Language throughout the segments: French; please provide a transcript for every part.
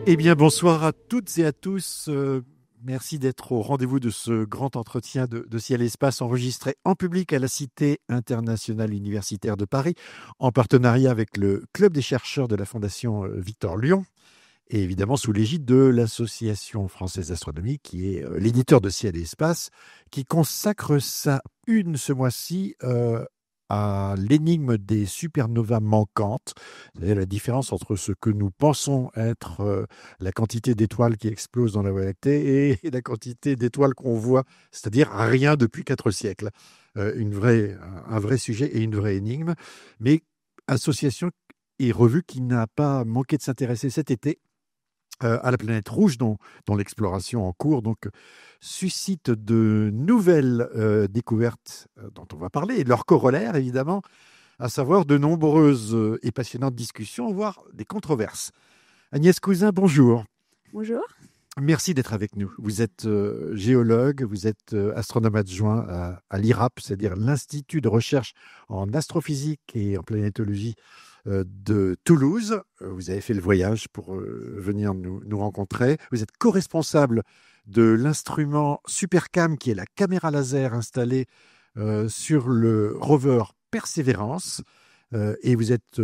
Eh bien, bonsoir à toutes et à tous. Merci d'être au rendez-vous de ce grand entretien de Ciel et Espace enregistré en public à la Cité internationale universitaire de Paris, en partenariat avec le Club des chercheurs de la Fondation Victor Lyon, et évidemment sous l'égide de l'Association française d'astronomie, qui est l'éditeur de Ciel et Espace, qui consacre sa une ce mois-ci à l'énigme des supernovas manquantes, c'est-à-dire la différence entre ce que nous pensons être la quantité d'étoiles qui explosent dans la Voie lactée et la quantité d'étoiles qu'on voit, c'est-à-dire rien depuis 4 siècles. Un vrai sujet et une vraie énigme, mais association et revue qui n'a pas manqué de s'intéresser cet été à la planète rouge, dont l'exploration en cours suscite de nouvelles découvertes dont on va parler, et leur corollaire évidemment, à savoir de nombreuses et passionnantes discussions, voire des controverses. Agnès Cousin, bonjour. Bonjour. Merci d'être avec nous. Vous êtes géologue, vous êtes astronome adjoint à l'IRAP, c'est-à-dire l'Institut de recherche en astrophysique et en planétologie de Toulouse. Vous avez fait le voyage pour venir nous rencontrer. Vous êtes co-responsable de l'instrument SuperCam, qui est la caméra laser installée sur le rover Persévérance. Et vous êtes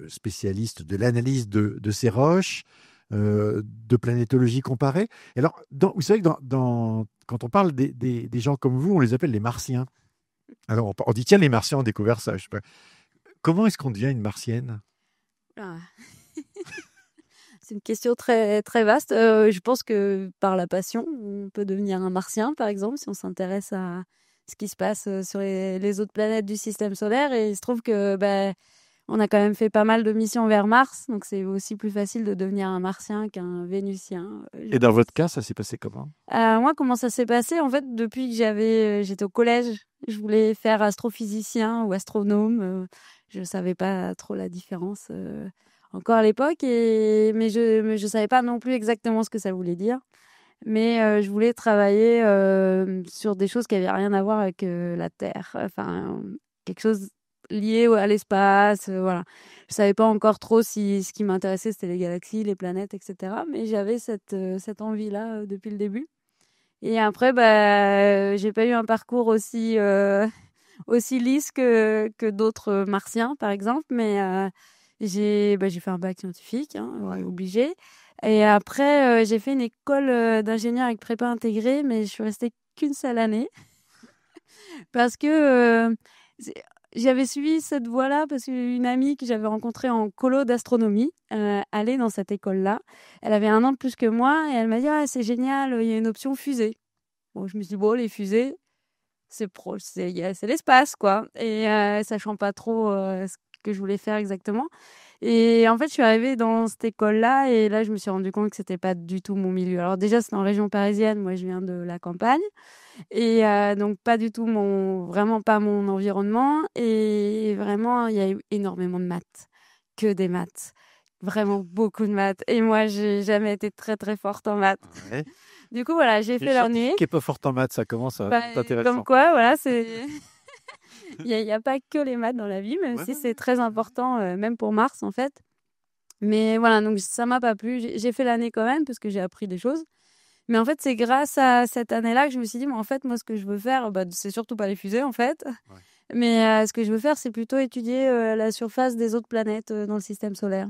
spécialiste de l'analyse de ces roches, de planétologie comparée. Et alors, vous savez que quand on parle des gens comme vous, on les appelle les martiens. Alors, on dit, tiens, les martiens ont découvert ça. Je sais pas. Comment est-ce qu'on devient une martienne ? C'est une question très, très vaste. Je pense que par la passion, on peut devenir un martien, par exemple, si on s'intéresse à ce qui se passe sur les autres planètes du système solaire. Et il se trouve que on a quand même fait pas mal de missions vers Mars, donc c'est aussi plus facile de devenir un martien qu'un vénusien. Et dans votre cas, ça s'est passé comment ? Moi, comment ça s'est passé ? En fait, depuis que j'étais au collège, je voulais faire astrophysicien ou astronome. Je ne savais pas trop la différence encore à l'époque, mais je savais pas non plus exactement ce que ça voulait dire. Mais je voulais travailler sur des choses qui n'avaient rien à voir avec la Terre, enfin quelque chose lié à l'espace, voilà. Je savais pas encore trop si ce qui m'intéressait c'était les galaxies, les planètes, etc. Mais j'avais cette envie-là depuis le début. Et après, j'ai pas eu un parcours aussi lisse que d'autres martiens, par exemple, mais j'ai fait un bac scientifique, ouais, obligé. Et après, j'ai fait une école d'ingénieur avec prépa intégrée, mais je suis restée qu'une seule année parce que j'avais suivi cette voie-là parce qu'une amie que j'avais rencontrée en colo d'astronomie allait dans cette école-là. Elle avait 1 an de plus que moi et elle m'a dit « Ah, c'est génial, il y a une option fusée ». Bon, je me suis dit « Bon, les fusées, c'est l'espace, quoi ». Et sachant pas trop ce que je voulais faire exactement. Et en fait, je suis arrivée dans cette école-là et là, je me suis rendu compte que c'était pas du tout mon milieu. Alors déjà, c'est en région parisienne. Moi, je viens de la campagne. Et donc, pas du tout vraiment pas mon environnement. Et vraiment, il y a eu énormément de maths. Que des maths. Vraiment beaucoup de maths. Et moi, j'ai jamais été très, très forte en maths. Ouais. Du coup, voilà, j'ai fait l'ennui. Qui est pas forte en maths, ça commence à être intéressant. Comme quoi, voilà, c'est... Il y a pas que les maths dans la vie, même si c'est très important, même pour Mars, en fait. Mais voilà, donc ça m'a pas plu. J'ai fait l'année quand même, parce que j'ai appris des choses. Mais en fait, c'est grâce à cette année-là que je me suis dit, mais en fait, moi, ce que je veux faire, c'est surtout pas les fusées, en fait. Ouais. Mais ce que je veux faire, c'est plutôt étudier la surface des autres planètes dans le système solaire.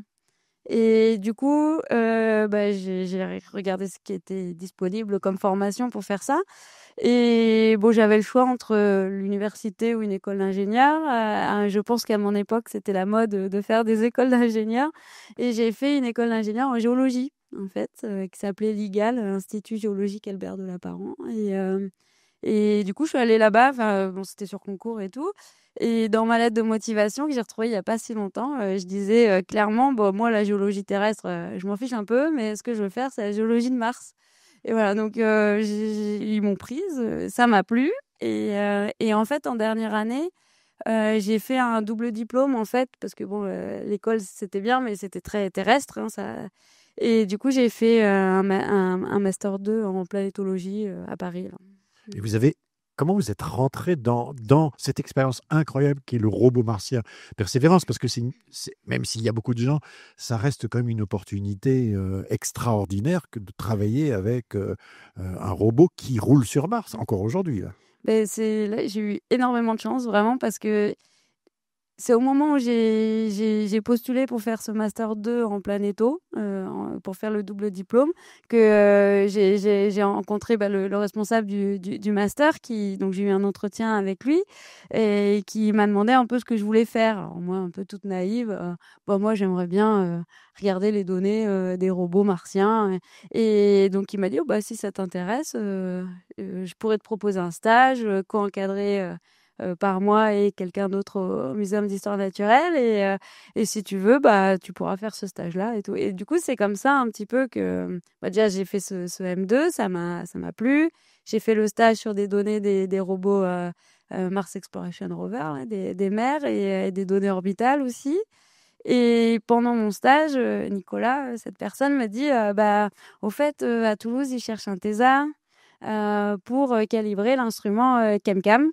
Et du coup, j'ai regardé ce qui était disponible comme formation pour faire ça. Et bon, j'avais le choix entre l'université ou une école d'ingénieur. Je pense qu'à mon époque, c'était la mode de faire des écoles d'ingénieurs. Et j'ai fait une école d'ingénieur en géologie, en fait, qui s'appelait l'IGAL, Institut géologique Albert de Lapparent. Et du coup, je suis allée là-bas. Bon, c'était sur concours et tout. Et dans ma lettre de motivation que j'ai retrouvée il n'y a pas si longtemps, je disais clairement, bon, moi, la géologie terrestre, je m'en fiche un peu, mais ce que je veux faire, c'est la géologie de Mars. Et voilà, donc ils m'ont prise, ça m'a plu. Et en fait, en dernière année, J'ai fait un double diplôme en fait parce que bon, l'école c'était bien, mais c'était très terrestre, hein, ça. Et du coup, j'ai fait un master 2 en planétologie à Paris. Là. Et comment vous êtes rentré dans cette expérience incroyable qui est le robot martien Persévérance, parce que même s'il y a beaucoup de gens, ça reste quand même une opportunité extraordinaire que de travailler avec un robot qui roule sur Mars, encore aujourd'hui, là. Ben, là, j'ai eu énormément de chance vraiment parce que c'est au moment où j'ai postulé pour faire ce master 2 en planéto, pour faire le double diplôme, que j'ai rencontré le responsable du master, donc j'ai eu un entretien avec lui, et qui m'a demandé un peu ce que je voulais faire. Alors moi, un peu toute naïve, moi j'aimerais bien regarder les données des robots martiens. Et donc il m'a dit, si ça t'intéresse, je pourrais te proposer un stage co-encadré par moi et quelqu'un d'autre au Muséum d'histoire naturelle. Et si tu veux, tu pourras faire ce stage-là et tout. Et du coup, c'est comme ça un petit peu que déjà, j'ai fait ce M2, ça m'a plu. J'ai fait le stage sur des données des robots Mars Exploration Rover, là, des mers et des données orbitales aussi. Et pendant mon stage, Nicolas, cette personne m'a dit, au fait, à Toulouse, ils cherchent un thésard pour calibrer l'instrument ChemCam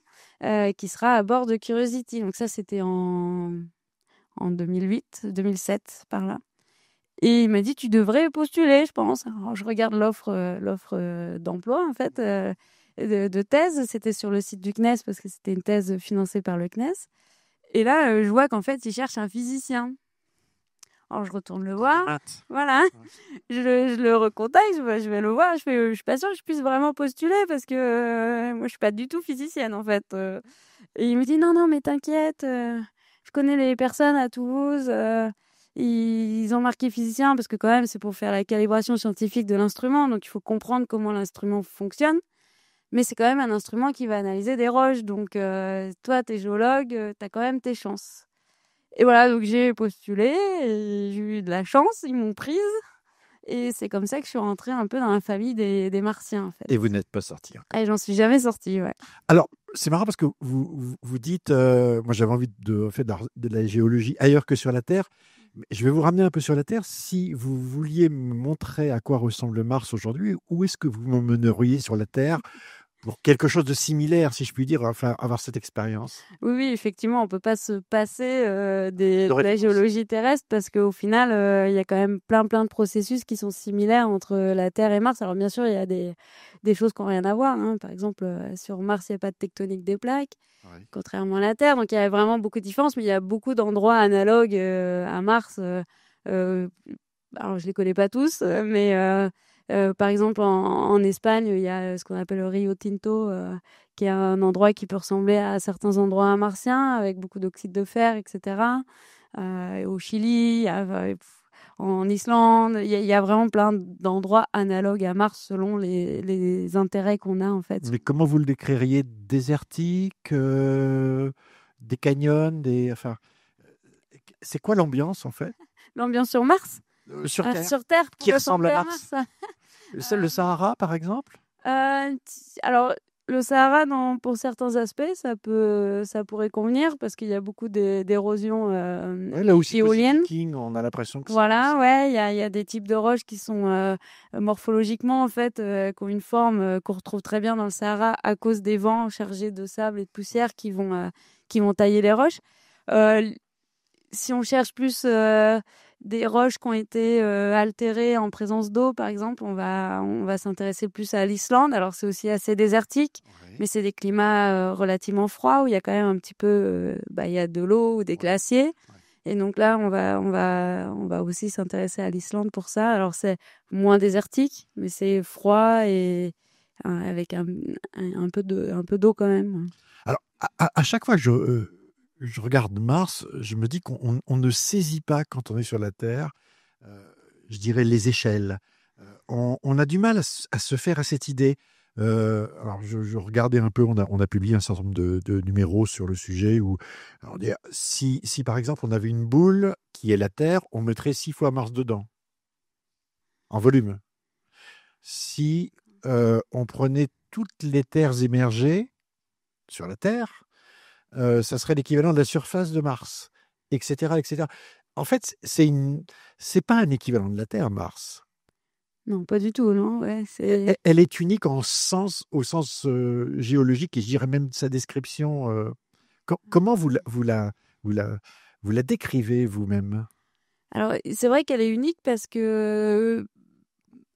qui sera à bord de Curiosity. Donc ça, c'était en 2008, 2007, par là. Et il m'a dit, tu devrais postuler, je pense. Alors, je regarde l'offre d'emploi, en fait, de thèse. C'était sur le site du CNES parce que c'était une thèse financée par le CNES. Et là, je vois qu'en fait, ils cherchent un physicien. Alors, je retourne le voir. Voilà. Je le recontacte, je vais le voir. Je suis pas sûre que je puisse vraiment postuler parce que moi, je suis pas du tout physicienne, en fait. Et il me dit, non, non, mais t'inquiète. Je connais les personnes à Toulouse. Ils ont marqué physicien parce que quand même, c'est pour faire la calibration scientifique de l'instrument. Donc, il faut comprendre comment l'instrument fonctionne. Mais c'est quand même un instrument qui va analyser des roches. Donc, toi, t'es géologue, t'as quand même tes chances. Et voilà, donc j'ai postulé et j'ai eu de la chance, ils m'ont prise. Et c'est comme ça que je suis rentrée un peu dans la famille des Martiens, en fait. Et vous n'êtes pas sorti encore. Et j'en suis jamais sortie, ouais. Alors, c'est marrant parce que vous dites, moi j'avais envie de faire de la géologie ailleurs que sur la Terre. Mais je vais vous ramener un peu sur la Terre. Si vous vouliez me montrer à quoi ressemble Mars aujourd'hui, où est-ce que vous m'emmèneriez sur la Terre pour quelque chose de similaire, si je puis dire, enfin, avoir cette expérience? Oui, oui, effectivement, on peut pas se passer de la réponse. géologie terrestre parce qu'au final, il y a quand même plein de processus qui sont similaires entre la Terre et Mars. Alors bien sûr, il y a des choses qui n'ont rien à voir, hein. Par exemple, sur Mars, il n'y a pas de tectonique des plaques, Ouais. contrairement à la Terre. Donc il y a vraiment beaucoup de différences, mais il y a beaucoup d'endroits analogues à Mars. Euh, alors je les connais pas tous, mais par exemple en Espagne, il y a ce qu'on appelle le Rio Tinto, qui est un endroit qui peut ressembler à certains endroits martiens, avec beaucoup d'oxyde de fer, etc. Et au Chili, en Islande, il y a vraiment plein d'endroits analogues à Mars selon les intérêts qu'on a en fait. Mais comment vous le décririez? Désertique, des canyons, enfin, c'est quoi l'ambiance en fait L'ambiance sur Mars, sur Terre sur Terre, pour qui ressemble ressembler à à Mars? Mars. Le Sahara, par exemple? Alors, le Sahara, pour certains aspects, ça pourrait convenir parce qu'il y a beaucoup d'érosion Ouais, là aussi, éolienne. King, on a l'impression que Voilà, ouais, il y a des types de roches qui sont morphologiquement, en fait, qui ont une forme qu'on retrouve très bien dans le Sahara à cause des vents chargés de sable et de poussière qui vont tailler les roches. Euh, Si on cherche plus des roches qui ont été altérées en présence d'eau, par exemple, on va s'intéresser plus à l'Islande. Alors, c'est aussi assez désertique, ouais. mais c'est des climats relativement froids où il y a quand même un petit peu, il y a de l'eau ou des glaciers. Ouais. Et donc là, on va aussi s'intéresser à l'Islande pour ça. Alors, c'est moins désertique, mais c'est froid et avec un peu d'eau quand même. Alors, à chaque fois que je regarde Mars, je me dis qu'on ne saisit pas, quand on est sur la Terre, je dirais les échelles. On a du mal à se faire à cette idée. Alors, je regardais un peu, on a publié un certain nombre de numéros sur le sujet où, alors, si par exemple on avait une boule qui est la Terre, on mettrait 6 fois Mars dedans, en volume. Si on prenait toutes les terres émergées sur la Terre, ça serait l'équivalent de la surface de Mars, etc., etc. En fait, c'est pas un équivalent de la Terre, Mars. Non, pas du tout, non. Ouais, Elle est unique au sens géologique et je dirais même de sa description. Comment vous la décrivez vous-même? Alors, c'est vrai qu'elle est unique parce que,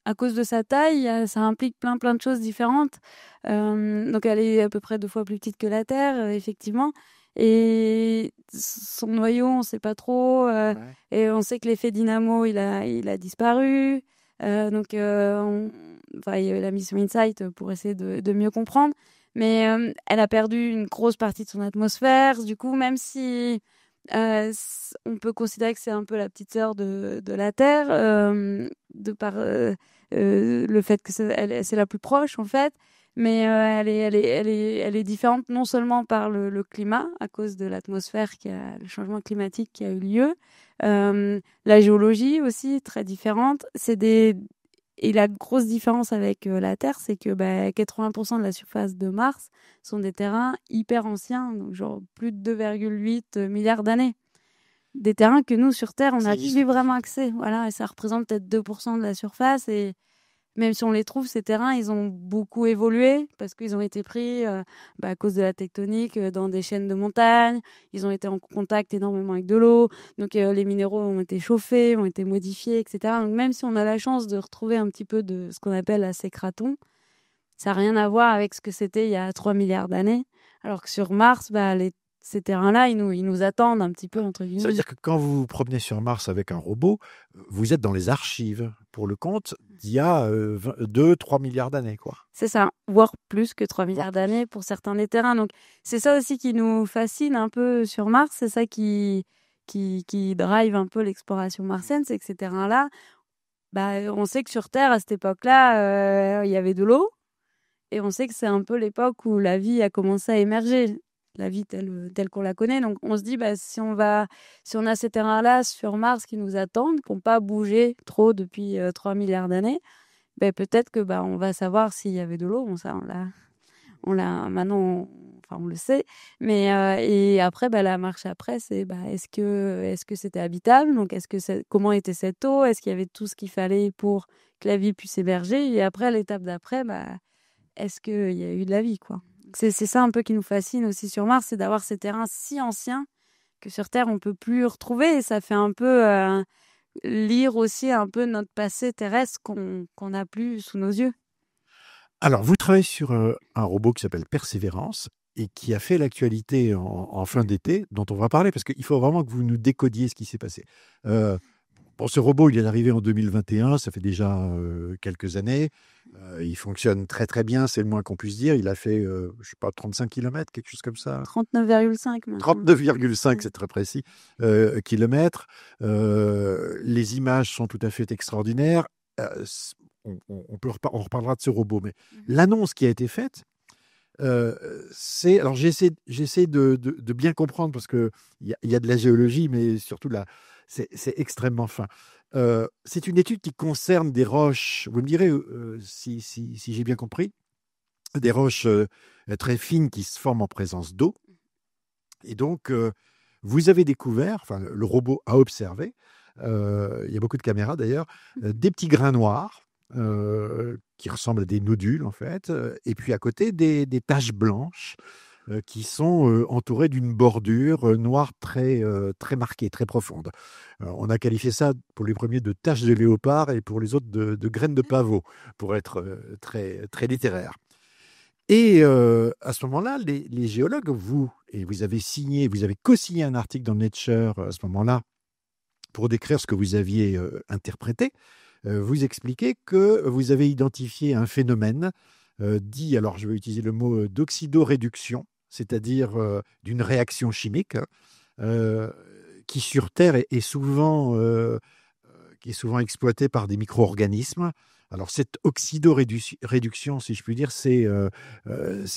à cause de sa taille, ça implique plein de choses différentes. Donc elle est à peu près 2 fois plus petite que la Terre, effectivement, et son noyau, on sait pas trop, Ouais. et on sait que l'effet dynamo, il a disparu. Enfin, il y a la mission InSight pour essayer de mieux comprendre. Mais, elle a perdu une grosse partie de son atmosphère. Du coup, même si on peut considérer que c'est un peu la petite sœur de la Terre, de par le fait que c'est la plus proche en fait, mais elle est différente non seulement par le climat à cause de l'atmosphère, le changement climatique qui a eu lieu, la géologie aussi très différente. Et la grosse différence avec la Terre, c'est que 80% de la surface de Mars sont des terrains hyper anciens, donc genre plus de 2,8 milliards d'années. Des terrains que nous, sur Terre, on n'a plus vraiment accès. Voilà, et ça représente peut-être 2% de la surface. Et même si on les trouve, ces terrains, ils ont beaucoup évolué parce qu'ils ont été pris à cause de la tectonique dans des chaînes de montagnes. Ils ont été en contact énormément avec de l'eau. Donc les minéraux ont été chauffés, ont été modifiés, etc. Donc même si on a la chance de retrouver un petit peu de ce qu'on appelle la sécraton, ça n'a rien à voir avec ce que c'était il y a 3 milliards d'années. Alors que sur Mars, ces terrains-là, ils nous attendent un petit peu, entre guillemets. Ça veut dire que quand vous vous promenez sur Mars avec un robot, vous êtes dans les archives pour le compte d'il y a 2-3 milliards d'années, quoi. C'est ça, voire plus que 3 milliards d'années pour certains des terrains. Donc, c'est ça aussi qui nous fascine un peu sur Mars. C'est ça qui drive un peu l'exploration martienne, c'est que ces terrains-là, on sait que sur Terre, à cette époque-là, il y avait de l'eau. Et on sait que c'est un peu l'époque où la vie a commencé à émerger, la vie telle qu'on la connaît. Donc on se dit, si on a ces terrains-là sur Mars qui nous attendent, qui n'ont pas bougé trop depuis 3 milliards d'années, peut-être que on va savoir s'il y avait de l'eau. Bon, ça, on l'a maintenant, on le sait. Mais et après, la marche après, c'est est-ce que c'était habitable? Donc comment était cette eau? Est-ce qu'il y avait tout ce qu'il fallait pour que la vie puisse émerger? Et après, l'étape d'après, est-ce qu'il y a eu de la vie, quoi. C'est ça un peu qui nous fascine aussi sur Mars, c'est d'avoir ces terrains si anciens que sur Terre, on peut plus retrouver. Et ça fait un peu lire aussi un peu notre passé terrestre qu'on n'a plus sous nos yeux. Alors, vous travaillez sur un robot qui s'appelle Persévérance et qui a fait l'actualité en fin d'été, dont on va parler, parce qu'il faut vraiment que vous nous décodiez ce qui s'est passé. Ce robot, il est arrivé en 2021, ça fait déjà quelques années. Il fonctionne très très bien, c'est le moins qu'on puisse dire. Il a fait, je sais pas, 35 km, quelque chose comme ça. 39,5 maintenant. 39,5, c'est très précis, kilomètres. Les images sont tout à fait extraordinaires. On reparlera de ce robot, mais l'annonce qui a été faite, alors j'essaie de bien comprendre parce que il y a de la géologie, mais surtout c'est extrêmement fin. C'est une étude qui concerne des roches. Vous me direz si j'ai bien compris, des roches très fines qui se forment en présence d'eau. Et donc vous avez découvert, enfin le robot a observé, il y a beaucoup de caméras d'ailleurs, des petits grains noirs. Qui ressemblent à des nodules en fait, et puis à côté des taches blanches qui sont entourées d'une bordure noire très marquée, très profonde. On a qualifié ça pour les premiers de taches de léopard et pour les autres de graines de pavot, pour être très, très littéraire. Et à ce moment-là, les géologues, vous avez co-signé un article dans Nature à ce moment-là pour décrire ce que vous aviez interprété. Vous expliquez que vous avez identifié un phénomène dit, alors je vais utiliser le mot d'oxydoréduction, c'est-à-dire d'une réaction chimique qui sur Terre est souvent exploitée par des micro-organismes. Alors cette oxydoréduction, si je puis dire, c'est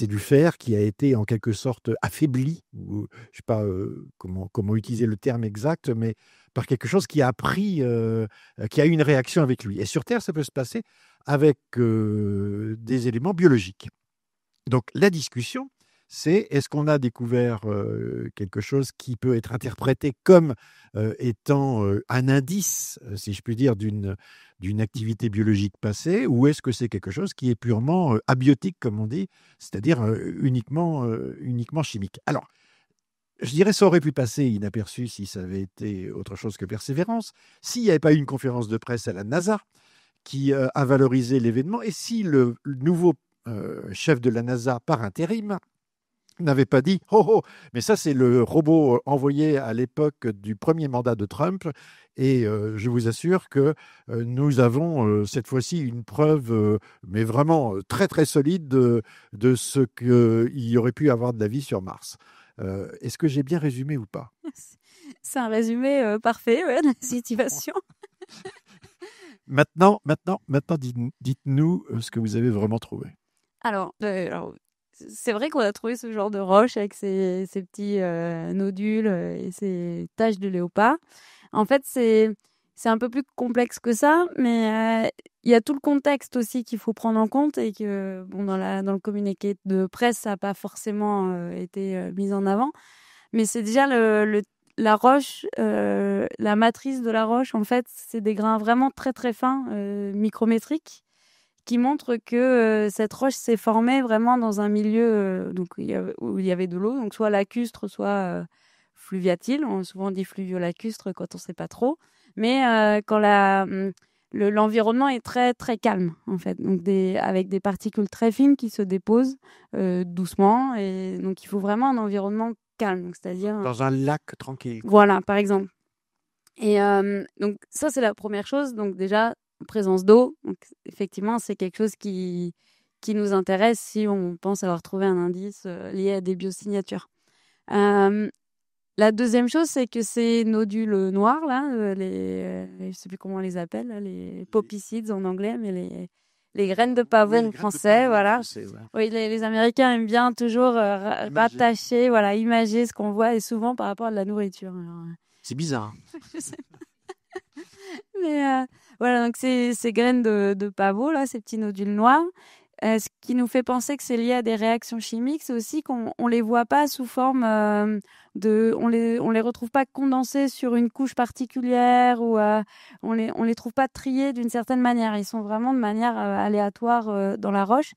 du fer qui a été en quelque sorte affaibli, ou, je ne sais pas comment utiliser le terme exact, mais par quelque chose qui a qui a eu une réaction avec lui. Et sur Terre, ça peut se passer avec des éléments biologiques. Donc la discussion, c'est est-ce qu'on a découvert quelque chose qui peut être interprété comme étant un indice, si je puis dire, d'une activité biologique passée, ou est-ce que c'est quelque chose qui est purement abiotique, comme on dit, c'est-à-dire uniquement chimique? Alors, je dirais ça aurait pu passer inaperçu si ça avait été autre chose que Persévérance, s'il n'y avait pas eu une conférence de presse à la NASA qui a valorisé l'événement, et si le nouveau chef de la NASA par intérim n'avait pas dit oh oh, mais ça c'est le robot envoyé à l'époque du premier mandat de Trump, et je vous assure que nous avons cette fois-ci une preuve, mais vraiment très très solide de ce qu'il y aurait pu avoir de la vie sur Mars. Est-ce que j'ai bien résumé ou pas? C'est un résumé parfait, ouais, de la situation. Maintenant, dites-nous ce que vous avez vraiment trouvé. Alors, c'est vrai qu'on a trouvé ce genre de roche avec ces petits nodules et ces taches de léopard. En fait, c'est un peu plus complexe que ça, mais il y a tout le contexte aussi qu'il faut prendre en compte, et que bon, dans le communiqué de presse, ça n'a pas forcément été mis en avant. Mais c'est déjà la roche, la matrice de la roche, en fait, c'est des grains vraiment très très fins, micrométriques, qui montrent que cette roche s'est formée vraiment dans un milieu où il y avait de l'eau, donc soit lacustre, soit fluviatile. Souvent on dit fluvio-lacustre quand on ne sait pas trop. Mais quand l'environnement est très très calme, en fait, donc avec des particules très fines qui se déposent doucement, et donc il faut vraiment un environnement calme, donc c'est-à-dire dans un lac tranquille. Voilà, par exemple. Et donc ça c'est la première chose. Donc déjà, présence d'eau. Donc effectivement, c'est quelque chose qui nous intéresse si on pense avoir trouvé un indice lié à des biosignatures. La deuxième chose, c'est que ces nodules noirs, là, je ne sais plus comment on les appelle, là, les poppy seeds en anglais, mais les graines de pavot en français, voilà. Ouais. Oui, les Américains aiment bien toujours rattacher, voilà, imager ce qu'on voit, et souvent par rapport à de la nourriture. Alors, c'est bizarre. je sais pas. Mais voilà, donc ces graines de pavot, là, ces petits nodules noirs, ce qui nous fait penser que c'est lié à des réactions chimiques, c'est aussi qu'on les voit pas sous forme on les retrouve pas condensés sur une couche particulière, ou on les trouve pas triés d'une certaine manière. Ils sont vraiment de manière aléatoire dans la roche,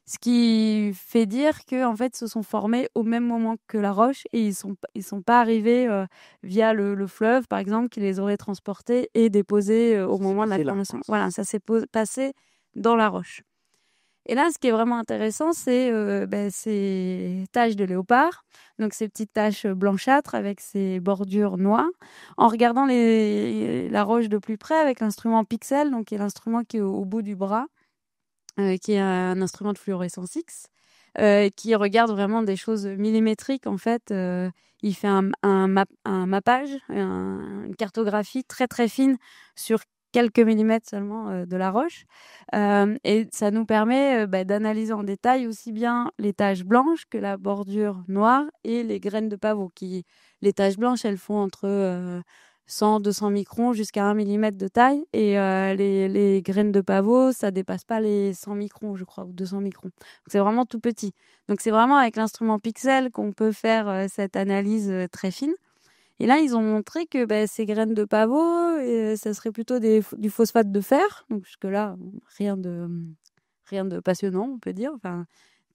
ce qui fait dire que en fait se sont formés au même moment que la roche, et ils sont pas arrivés via le fleuve par exemple, qui les aurait transportés et déposés au moment de la formation. Voilà, ça s'est passé dans la roche. Et là, ce qui est vraiment intéressant, c'est ces taches de léopard, donc ces petites taches blanchâtres avec ces bordures noires. En regardant la roche de plus près avec l'instrument Pixel, donc qui est l'instrument qui est au bout du bras, qui est un instrument de fluorescence X, qui regarde vraiment des choses millimétriques. En fait, il fait un mappage, une cartographie très très fine sur quelques millimètres seulement de la roche. Et ça nous permet d'analyser en détail aussi bien les taches blanches que la bordure noire et les graines de pavot. Les taches blanches, elles font entre 100-200 microns jusqu'à 1 millimètre de taille. Et les graines de pavot, ça dépasse pas les 100 microns, je crois, ou 200 microns. Donc, c'est vraiment tout petit. Donc, c'est vraiment avec l'instrument Pixel qu'on peut faire cette analyse très fine. Et là, ils ont montré que ces graines de pavot, ça serait plutôt du phosphate de fer. Donc jusque-là, rien de passionnant, on peut dire. Enfin,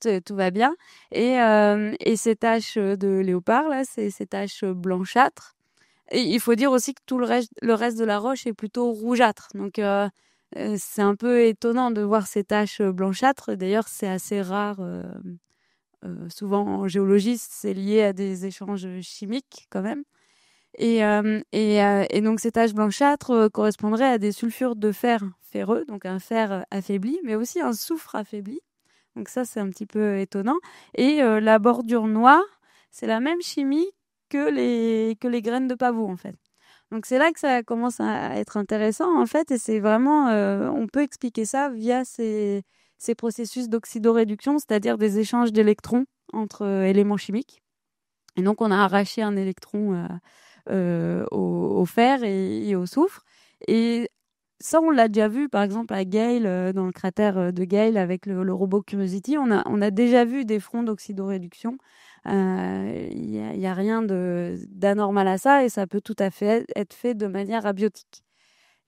tout va bien. Et ces taches de léopard, là, c'est ces taches blanchâtres. Et il faut dire aussi que tout le reste de la roche est plutôt rougeâtre. Donc c'est un peu étonnant de voir ces taches blanchâtres. D'ailleurs, c'est assez rare. Souvent en géologie, c'est lié à des échanges chimiques quand même. Et donc ces taches blanchâtres correspondraient à des sulfures de fer ferreux, donc un fer affaibli, mais aussi un soufre affaibli. Donc ça, c'est un petit peu étonnant. Et la bordure noire, c'est la même chimie que les graines de pavot, en fait. Donc c'est là que ça commence à être intéressant, en fait, et c'est vraiment, on peut expliquer ça via ces processus d'oxydoréduction, c'est-à-dire des échanges d'électrons entre éléments chimiques. Et donc on a arraché un électron au fer et au soufre. Et ça, on l'a déjà vu, par exemple, à Gale, dans le cratère de Gale, avec le robot Curiosity. On a déjà vu des fronts d'oxydoréduction. Y a rien d'anormal à ça et ça peut tout à fait être fait de manière abiotique.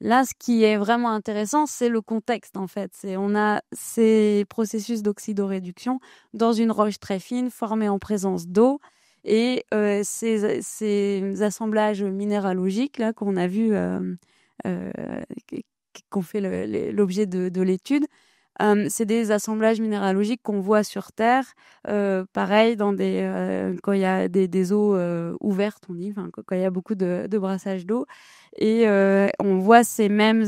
Là, ce qui est vraiment intéressant, c'est le contexte, en fait. On a ces processus d'oxydoréduction dans une roche très fine, formée en présence d'eau. Et ces assemblages minéralogiques là qu'on a vus, euh, qu'on fait l'objet de l'étude, c'est des assemblages minéralogiques qu'on voit sur Terre, pareil quand il y a des eaux ouvertes, on dit, quand il y a beaucoup de brassage d'eau, et on voit ces mêmes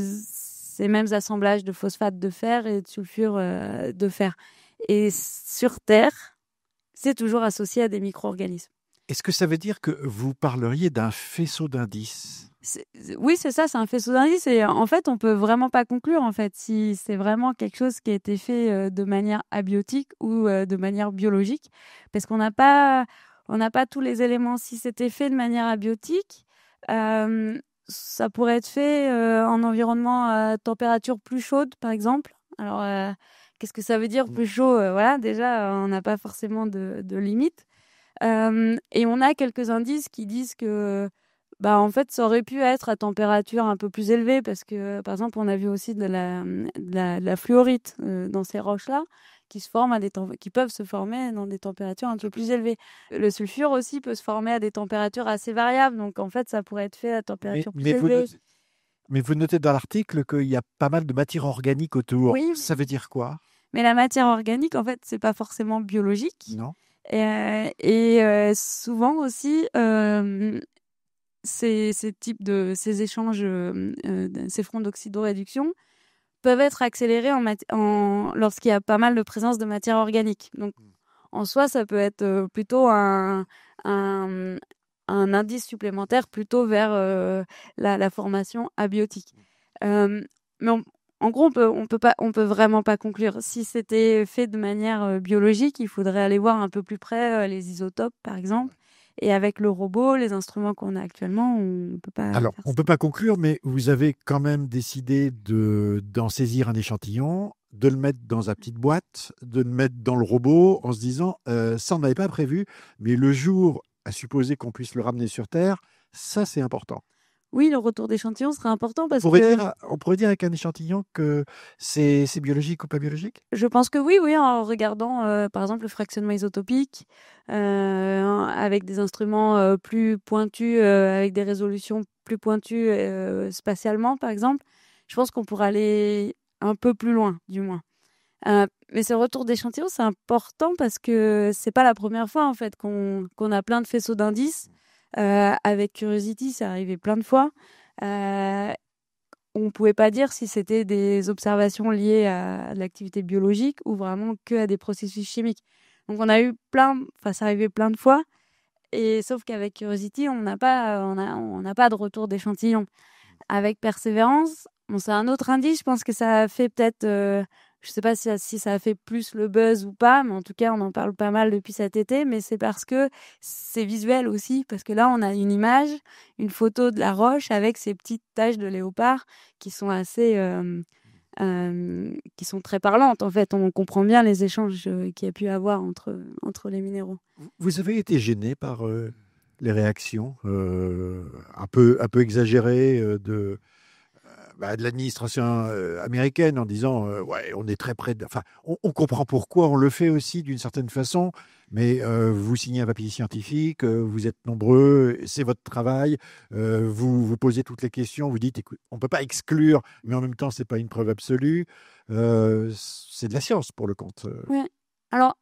assemblages de phosphate de fer et de sulfure de fer. Et sur Terre, c'est toujours associé à des micro-organismes. Est-ce que ça veut dire que vous parleriez d'un faisceau d'indices? Oui, c'est ça, c'est un faisceau d'indices. Et en fait, on peut vraiment pas conclure en fait si c'est vraiment quelque chose qui a été fait de manière abiotique ou de manière biologique, parce on n'a pas tous les éléments. Si c'était fait de manière abiotique, ça pourrait être fait en environnement à température plus chaude, par exemple. Alors, qu'est-ce que ça veut dire plus chaud? Voilà, déjà, on n'a pas forcément de limite. Et on a quelques indices qui disent que, bah, en fait, ça aurait pu être à température un peu plus élevée parce que, par exemple, on a vu aussi de la fluorite dans ces roches-là qui peuvent se former dans des températures un peu plus élevées. Le sulfure aussi peut se former à des températures assez variables, donc en fait, ça pourrait être fait à température plus élevée. Mais vous notez dans l'article qu'il y a pas mal de matière organique autour. Oui, Ça veut dire quoi? mais la matière organique, en fait, c'est pas forcément biologique. Non. Souvent aussi, ces échanges, ces fronts d'oxydoréduction peuvent être accélérés lorsqu'il y a pas mal de présence de matière organique. Donc, en soi, ça peut être plutôt un indice supplémentaire plutôt vers la formation abiotique. Mais en gros, on peut vraiment pas conclure. Si c'était fait de manière biologique, il faudrait aller voir un peu plus près les isotopes, par exemple. Et avec le robot, les instruments qu'on a actuellement, on peut pas. Alors, on ne peut pas conclure, mais vous avez quand même décidé d'en saisir un échantillon, de le mettre dans une petite boîte, de le mettre dans le robot en se disant, ça on n'avait pas prévu, mais le jour à supposer qu'on puisse le ramener sur Terre, ça c'est important. Oui, le retour d'échantillon serait important parce On pourrait dire avec un échantillon que c'est biologique ou pas biologique? je pense que oui, en regardant par exemple le fractionnement isotopique avec des instruments plus pointus, avec des résolutions plus pointues spatialement, par exemple, je pense qu'on pourrait aller un peu plus loin, du moins. Mais ce retour d'échantillon, c'est important parce que c'est pas la première fois en fait qu'on a plein de faisceaux d'indices. Avec Curiosity, c'est arrivé plein de fois. On pouvait pas dire si c'était des observations liées à de l'activité biologique ou vraiment que à des processus chimiques. Donc on a eu ça arrivait plein de fois. Et sauf qu'avec Curiosity, on n'a pas de retour d'échantillon. Avec Persévérance, bon, c'est un autre indice. Je pense que ça a fait peut-être, je sais pas si ça a fait plus le buzz ou pas, mais en tout cas, on en parle pas mal depuis cet été. Mais c'est parce que c'est visuel aussi, parce que là, on a une image, une photo de la roche avec ces petites taches de léopard qui sont qui sont très parlantes. En fait, on comprend bien les échanges qu'il y a pu avoir entre les minéraux. Vous avez été gêné par les réactions un peu exagérées de l'administration américaine en disant ouais, on est très près de. Enfin, on comprend pourquoi on le fait aussi d'une certaine façon, mais vous signez un papier scientifique, vous êtes nombreux, c'est votre travail, vous posez toutes les questions, vous dites écoute, on ne peut pas exclure, mais en même temps, ce n'est pas une preuve absolue. C'est de la science pour le compte. Ouais. Alors,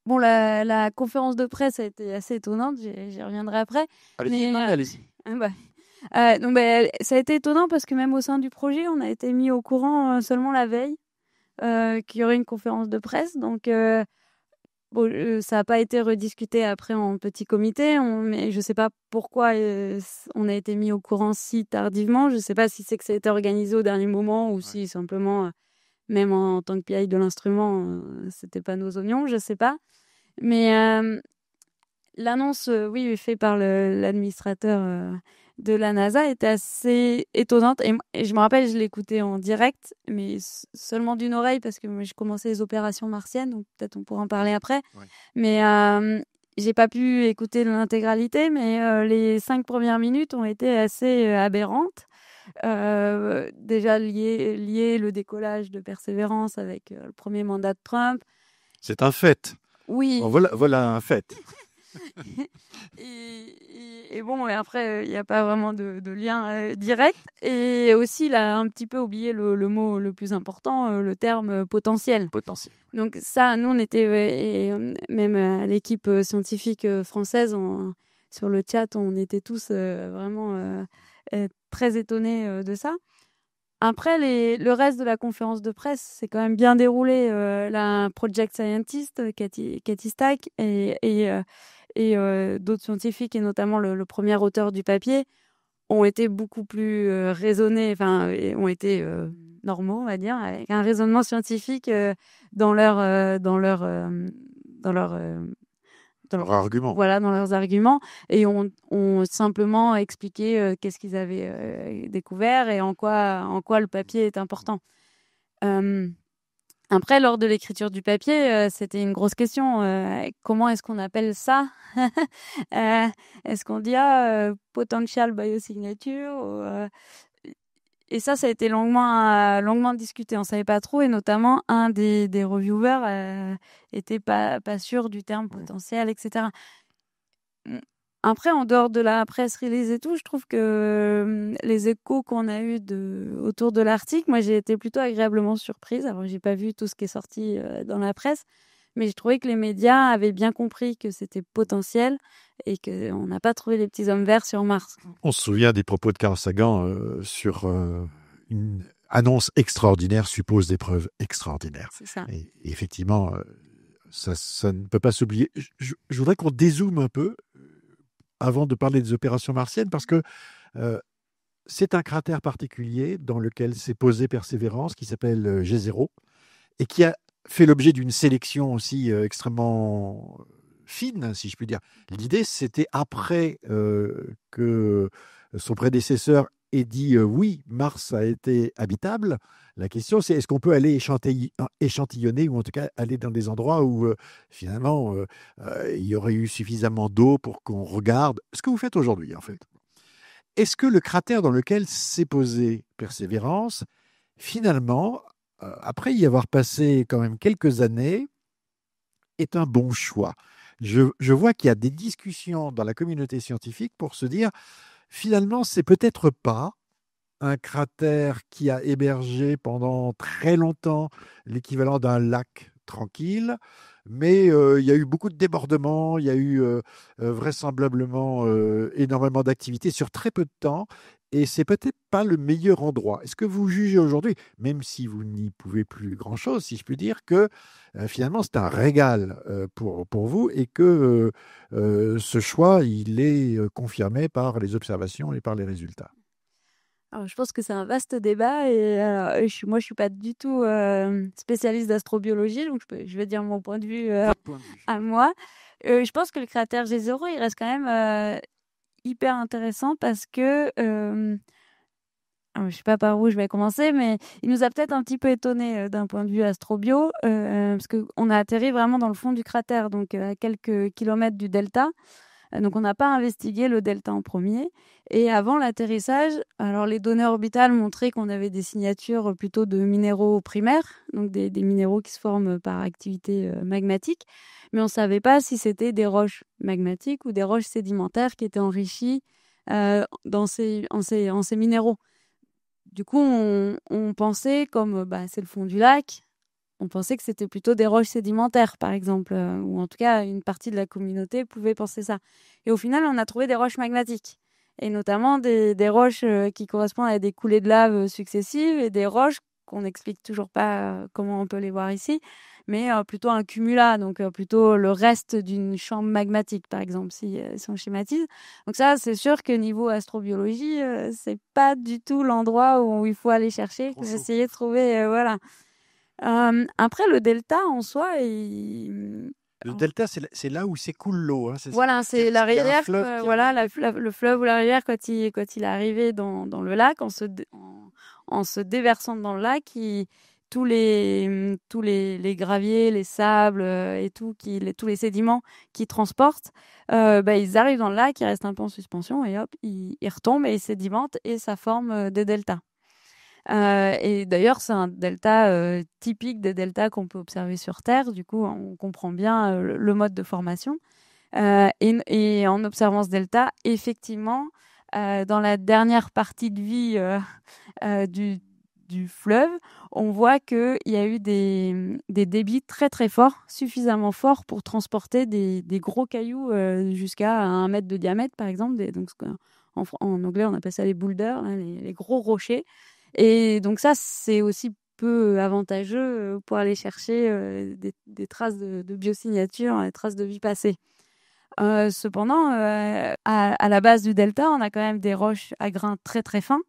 bon, la conférence de presse a été assez étonnante, j'y reviendrai après. Allez-y. Donc, ça a été étonnant parce que même au sein du projet, on a été mis au courant seulement la veille qu'il y aurait une conférence de presse. Donc, ça n'a pas été rediscuté après en petit comité, mais je ne sais pas pourquoi on a été mis au courant si tardivement. Je ne sais pas si c'est que ça a été organisé au dernier moment ou si simplement, même en tant que PI de l'instrument, c'était pas nos oignons, je ne sais pas. Mais l'annonce, oui, est faite par l'administrateur de la NASA était assez étonnante. Et je me rappelle, je l'écoutais en direct, mais seulement d'une oreille, parce que moi, je commençais les opérations martiennes, donc peut-être on pourra en parler après. Ouais. Mais j'ai pas pu écouter l'intégralité, mais les 5 premières minutes ont été assez aberrantes. Déjà lié le décollage de Persévérance avec le premier mandat de Trump. C'est un fait. Oui. Bon, voilà un fait. Et bon, et après, il n'y a pas vraiment de lien direct. Et aussi, il a un petit peu oublié le mot le plus important, le terme potentiel. Potentiel. Donc ça, nous, on était, même à l'équipe scientifique française, sur le chat, on était tous vraiment très étonnés de ça. Après, le reste de la conférence de presse, c'est quand même bien déroulé. La project scientist, Cathy Stack, et d'autres scientifiques, et notamment le premier auteur du papier, ont été beaucoup plus raisonnés, enfin, ont été normaux, on va dire, avec un raisonnement scientifique dans leur argument. Voilà, dans leurs arguments, et ont simplement expliqué qu'est-ce qu'ils avaient découvert et en quoi le papier est important. Après, lors de l'écriture du papier, c'était une grosse question. Comment est-ce qu'on appelle ça? Est-ce qu'on dit potential biosignature et ça a été longuement discuté. On savait pas trop, et notamment un des reviewers était pas sûr du terme potentiel, etc. Après, en dehors de la presse release et tout, je trouve que les échos qu'on a eus autour de l'article, moi j'ai été plutôt agréablement surprise. Alors j'ai pas vu tout ce qui est sorti dans la presse, mais j'ai trouvé que les médias avaient bien compris que c'était potentiel et qu'on n'a pas trouvé les petits hommes verts sur Mars. On se souvient des propos de Carl Sagan sur une annonce extraordinaire suppose des preuves extraordinaires. C'est ça. Et effectivement, ça ne peut pas s'oublier. Je voudrais qu'on dézoome un peu avant de parler des opérations martiennes, parce que c'est un cratère particulier dans lequel s'est posée Persévérance, qui s'appelle G0, et qui a fait l'objet d'une sélection aussi extrêmement fine, si je puis dire. L'idée, c'était après que son prédécesseur ait dit oui, Mars a été habitable. La question, c'est est-ce qu'on peut aller échantillonner, ou en tout cas aller dans des endroits où finalement il y aurait eu suffisamment d'eau pour qu'on regarde ce que vous faites aujourd'hui, en fait. Est-ce que le cratère dans lequel s'est posée Persévérance, finalement, après y avoir passé quand même quelques années, est un bon choix? Je vois qu'il y a des discussions dans la communauté scientifique pour se dire, finalement, c'est peut-être pas un cratère qui a hébergé pendant très longtemps l'équivalent d'un lac tranquille, mais il y a eu beaucoup de débordements, il y a eu vraisemblablement énormément d'activités sur très peu de temps, et c'est peut-être pas le meilleur endroit. Est-ce que vous jugez aujourd'hui, même si vous n'y pouvez plus grand-chose, si je puis dire, que finalement c'est un régal pour vous, et que ce choix, il est confirmé par les observations et par les résultats? Alors, je pense que c'est un vaste débat, et moi je suis pas du tout spécialiste d'astrobiologie, donc je vais dire mon point de vue à moi. Je pense que le cratère G0, il reste quand même hyper intéressant parce que je sais pas par où je vais commencer, mais il nous a peut-être un petit peu étonnés d'un point de vue astrobio, parce qu'on a atterri vraiment dans le fond du cratère, donc à quelques kilomètres du delta. Donc, on n'a pas investigué le delta en premier. Et avant l'atterrissage, alors les données orbitales montraient qu'on avait des signatures plutôt de minéraux primaires, donc des minéraux qui se forment par activité magmatique. Mais on ne savait pas si c'était des roches magmatiques ou des roches sédimentaires qui étaient enrichies en ces minéraux. Du coup, on pensait, comme c'est le fond du lac, on pensait que c'était plutôt des roches sédimentaires, par exemple, ou en tout cas, une partie de la communauté pouvait penser ça. Et au final, on a trouvé des roches magmatiques, et notamment des roches qui correspondent à des coulées de lave successives, et des roches qu'on n'explique toujours pas comment on peut les voir ici, mais plutôt un cumulat, donc plutôt le reste d'une chambre magmatique, par exemple, si on schématise. Donc ça, c'est sûr que niveau astrobiologie, c'est pas du tout l'endroit où il faut aller chercher, essayer de trouver, voilà. Après, le delta en soi, Le delta, c'est là où s'écoule l'eau. Hein, voilà, c'est la rivière. Fleuve voilà, le fleuve ou la rivière quand il est arrivé dans le lac, en se déversant dans le lac, tous les graviers, les sables et tout, tous les sédiments qui transportent, ils arrivent dans le lac, ils restent un peu en suspension et hop, ils retombent et ils sédimentent et ça forme des deltas. Et d'ailleurs, c'est un delta typique des deltas qu'on peut observer sur Terre. Du coup, on comprend bien le mode de formation. Et en observant ce delta, effectivement, dans la dernière partie de vie du fleuve, on voit qu'il y a eu des débits très très forts, suffisamment forts pour transporter des gros cailloux jusqu'à 1 mètre de diamètre, par exemple. Donc, en anglais, on appelle ça les boulders, hein, les gros rochers. Et donc ça, c'est aussi peu avantageux pour aller chercher des traces de biosignatures, des traces de vie passée. Cependant, à la base du delta, on a quand même des roches à grains très très fins,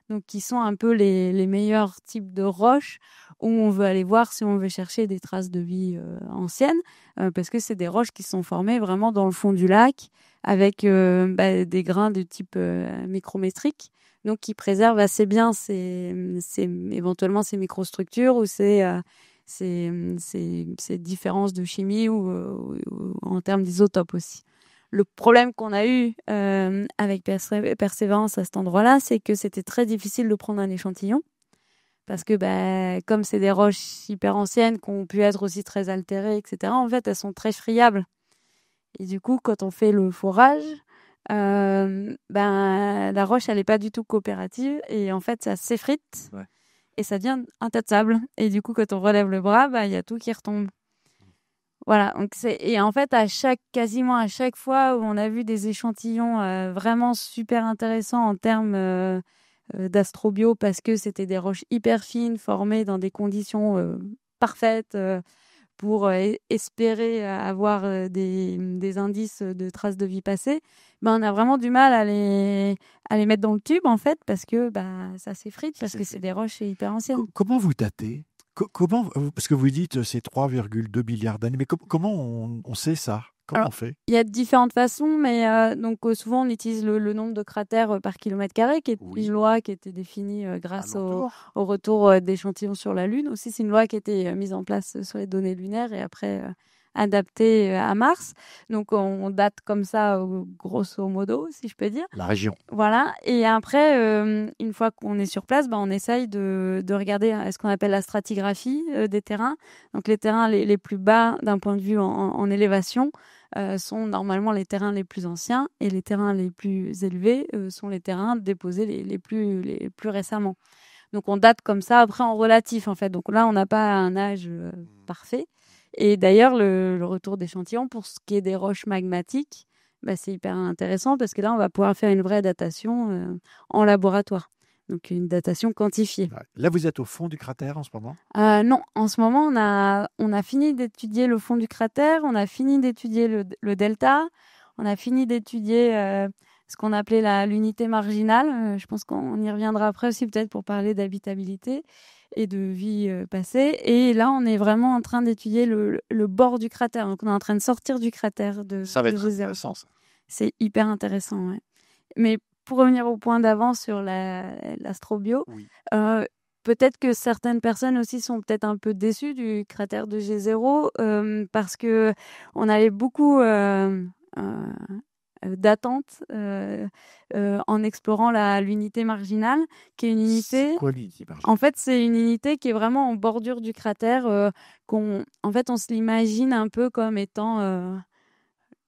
donc qui sont un peu les meilleurs types de roches où on veut aller voir si on veut chercher des traces de vie anciennes, parce que c'est des roches qui sont formées vraiment dans le fond du lac avec des grains de type micrométrique, donc qui préservent assez bien éventuellement ces microstructures ou ces différences de chimie ou en termes d'isotopes aussi. Le problème qu'on a eu avec Persévérance à cet endroit-là, c'est que c'était très difficile de prendre un échantillon parce que comme c'est des roches hyper anciennes qui ont pu être aussi très altérées, etc., en fait, elles sont très friables. Et du coup, quand on fait le forage, la roche, elle n'est pas du tout coopérative et en fait, ça s'effrite. Ouais. Et ça devient un tas de sable. Et du coup, quand on relève le bras, il y a tout qui retombe. Voilà. Donc et en fait, quasiment à chaque fois où on a vu des échantillons vraiment super intéressants en termes d'astrobio, parce que c'était des roches hyper fines, formées dans des conditions parfaites pour espérer avoir des indices de traces de vie passée, on a vraiment du mal à les mettre dans le tube, en fait, parce que ça s'effrite, parce que c'est des roches hyper anciennes. Comment vous datez ? Comment, parce que vous dites c'est 3,2 milliards d'années, mais comment on sait ça ? Comment on fait ? Il y a différentes façons, mais souvent on utilise le nombre de cratères par kilomètre carré, qui est une loi qui a été définie grâce au retour d'échantillons sur la Lune. Aussi, c'est une loi qui a été mise en place sur les données lunaires et après adaptée à Mars. Donc on date comme ça, grosso modo, si je peux dire. La région. Voilà. Et après, une fois qu'on est sur place, on essaye de regarder ce qu'on appelle la stratigraphie des terrains. Donc les terrains les plus bas d'un point de vue en élévation sont normalement les terrains les plus anciens, et les terrains les plus élevés sont les terrains déposés les plus récemment. Donc on date comme ça, après en relatif en fait. Donc là, on n'a pas un âge parfait. Et d'ailleurs, le retour d'échantillons pour ce qui est des roches magmatiques, c'est hyper intéressant parce que là, on va pouvoir faire une vraie datation en laboratoire. Donc une datation quantifiée. Là, vous êtes au fond du cratère en ce moment ? Non, en ce moment, on a fini d'étudier le fond du cratère, on a fini d'étudier le delta, on a fini d'étudier ce qu'on appelait l'unité marginale. Je pense qu'on y reviendra après aussi peut-être pour parler d'habitabilité et de vie passée. Et là, on est vraiment en train d'étudier le bord du cratère. Donc, on est en train de sortir du cratère de Ça va être G0. intéressant, ça. C'est hyper intéressant, ouais. Mais pour revenir au point d'avant sur l'astrobio, peut-être que certaines personnes aussi sont peut-être un peu déçues du cratère de G0 parce que on avait beaucoup d'attentes en explorant l'unité marginale, qui est une unité. C'est quoi l'unité marginale ? En fait, c'est une unité qui est vraiment en bordure du cratère. En fait, on se l'imagine un peu comme étant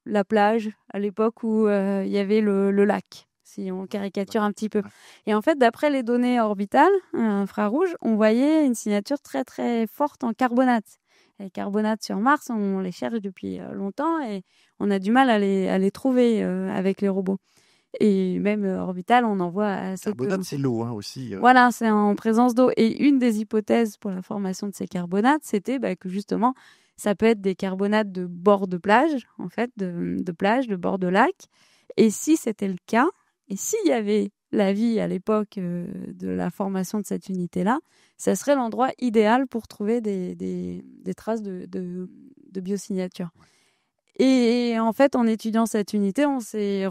la plage à l'époque où il y avait le lac, si on caricature un petit peu. Et en fait, d'après les données orbitales infrarouges, on voyait une signature très très forte en carbonate. Les carbonates sur Mars, on les cherche depuis longtemps et on a du mal à les trouver avec les robots. Et même orbital, on en voit assez peu. Carbonate, c'est l'eau aussi. Voilà, c'est en présence d'eau. Et une des hypothèses pour la formation de ces carbonates, c'était que justement, ça peut être des carbonates de bord de plage, en fait, de plage, de bord de lac. Et si c'était le cas, et s'il y avait la vie à l'époque de la formation de cette unité-là, ça serait l'endroit idéal pour trouver des traces de de biosignature. Et en fait, en étudiant cette unité, on s'est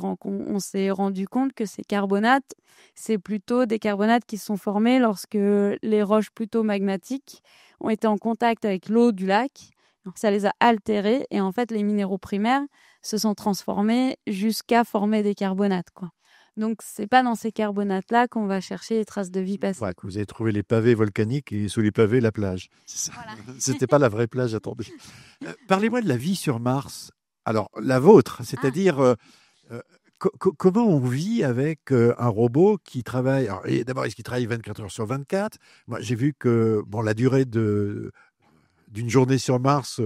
rendu compte que ces carbonates, c'est plutôt des carbonates qui sont formés lorsque les roches plutôt magmatiques ont été en contact avec l'eau du lac. Donc, ça les a altérés et en fait, les minéraux primaires se sont transformés jusqu'à former des carbonates, quoi. Donc, c'est pas dans ces carbonates-là qu'on va chercher les traces de vie passée. Ouais, que vous avez trouvé les pavés volcaniques et sous les pavés, la plage. C'est ça. Voilà. C'était pas la vraie plage, attendez. Parlez-moi de la vie sur Mars. Alors, la vôtre, c'est-à-dire comment on vit avec un robot qui travaille. Alors, d'abord, est-ce qu'il travaille 24 heures sur 24? Moi, j'ai vu que la durée d'une journée sur Mars,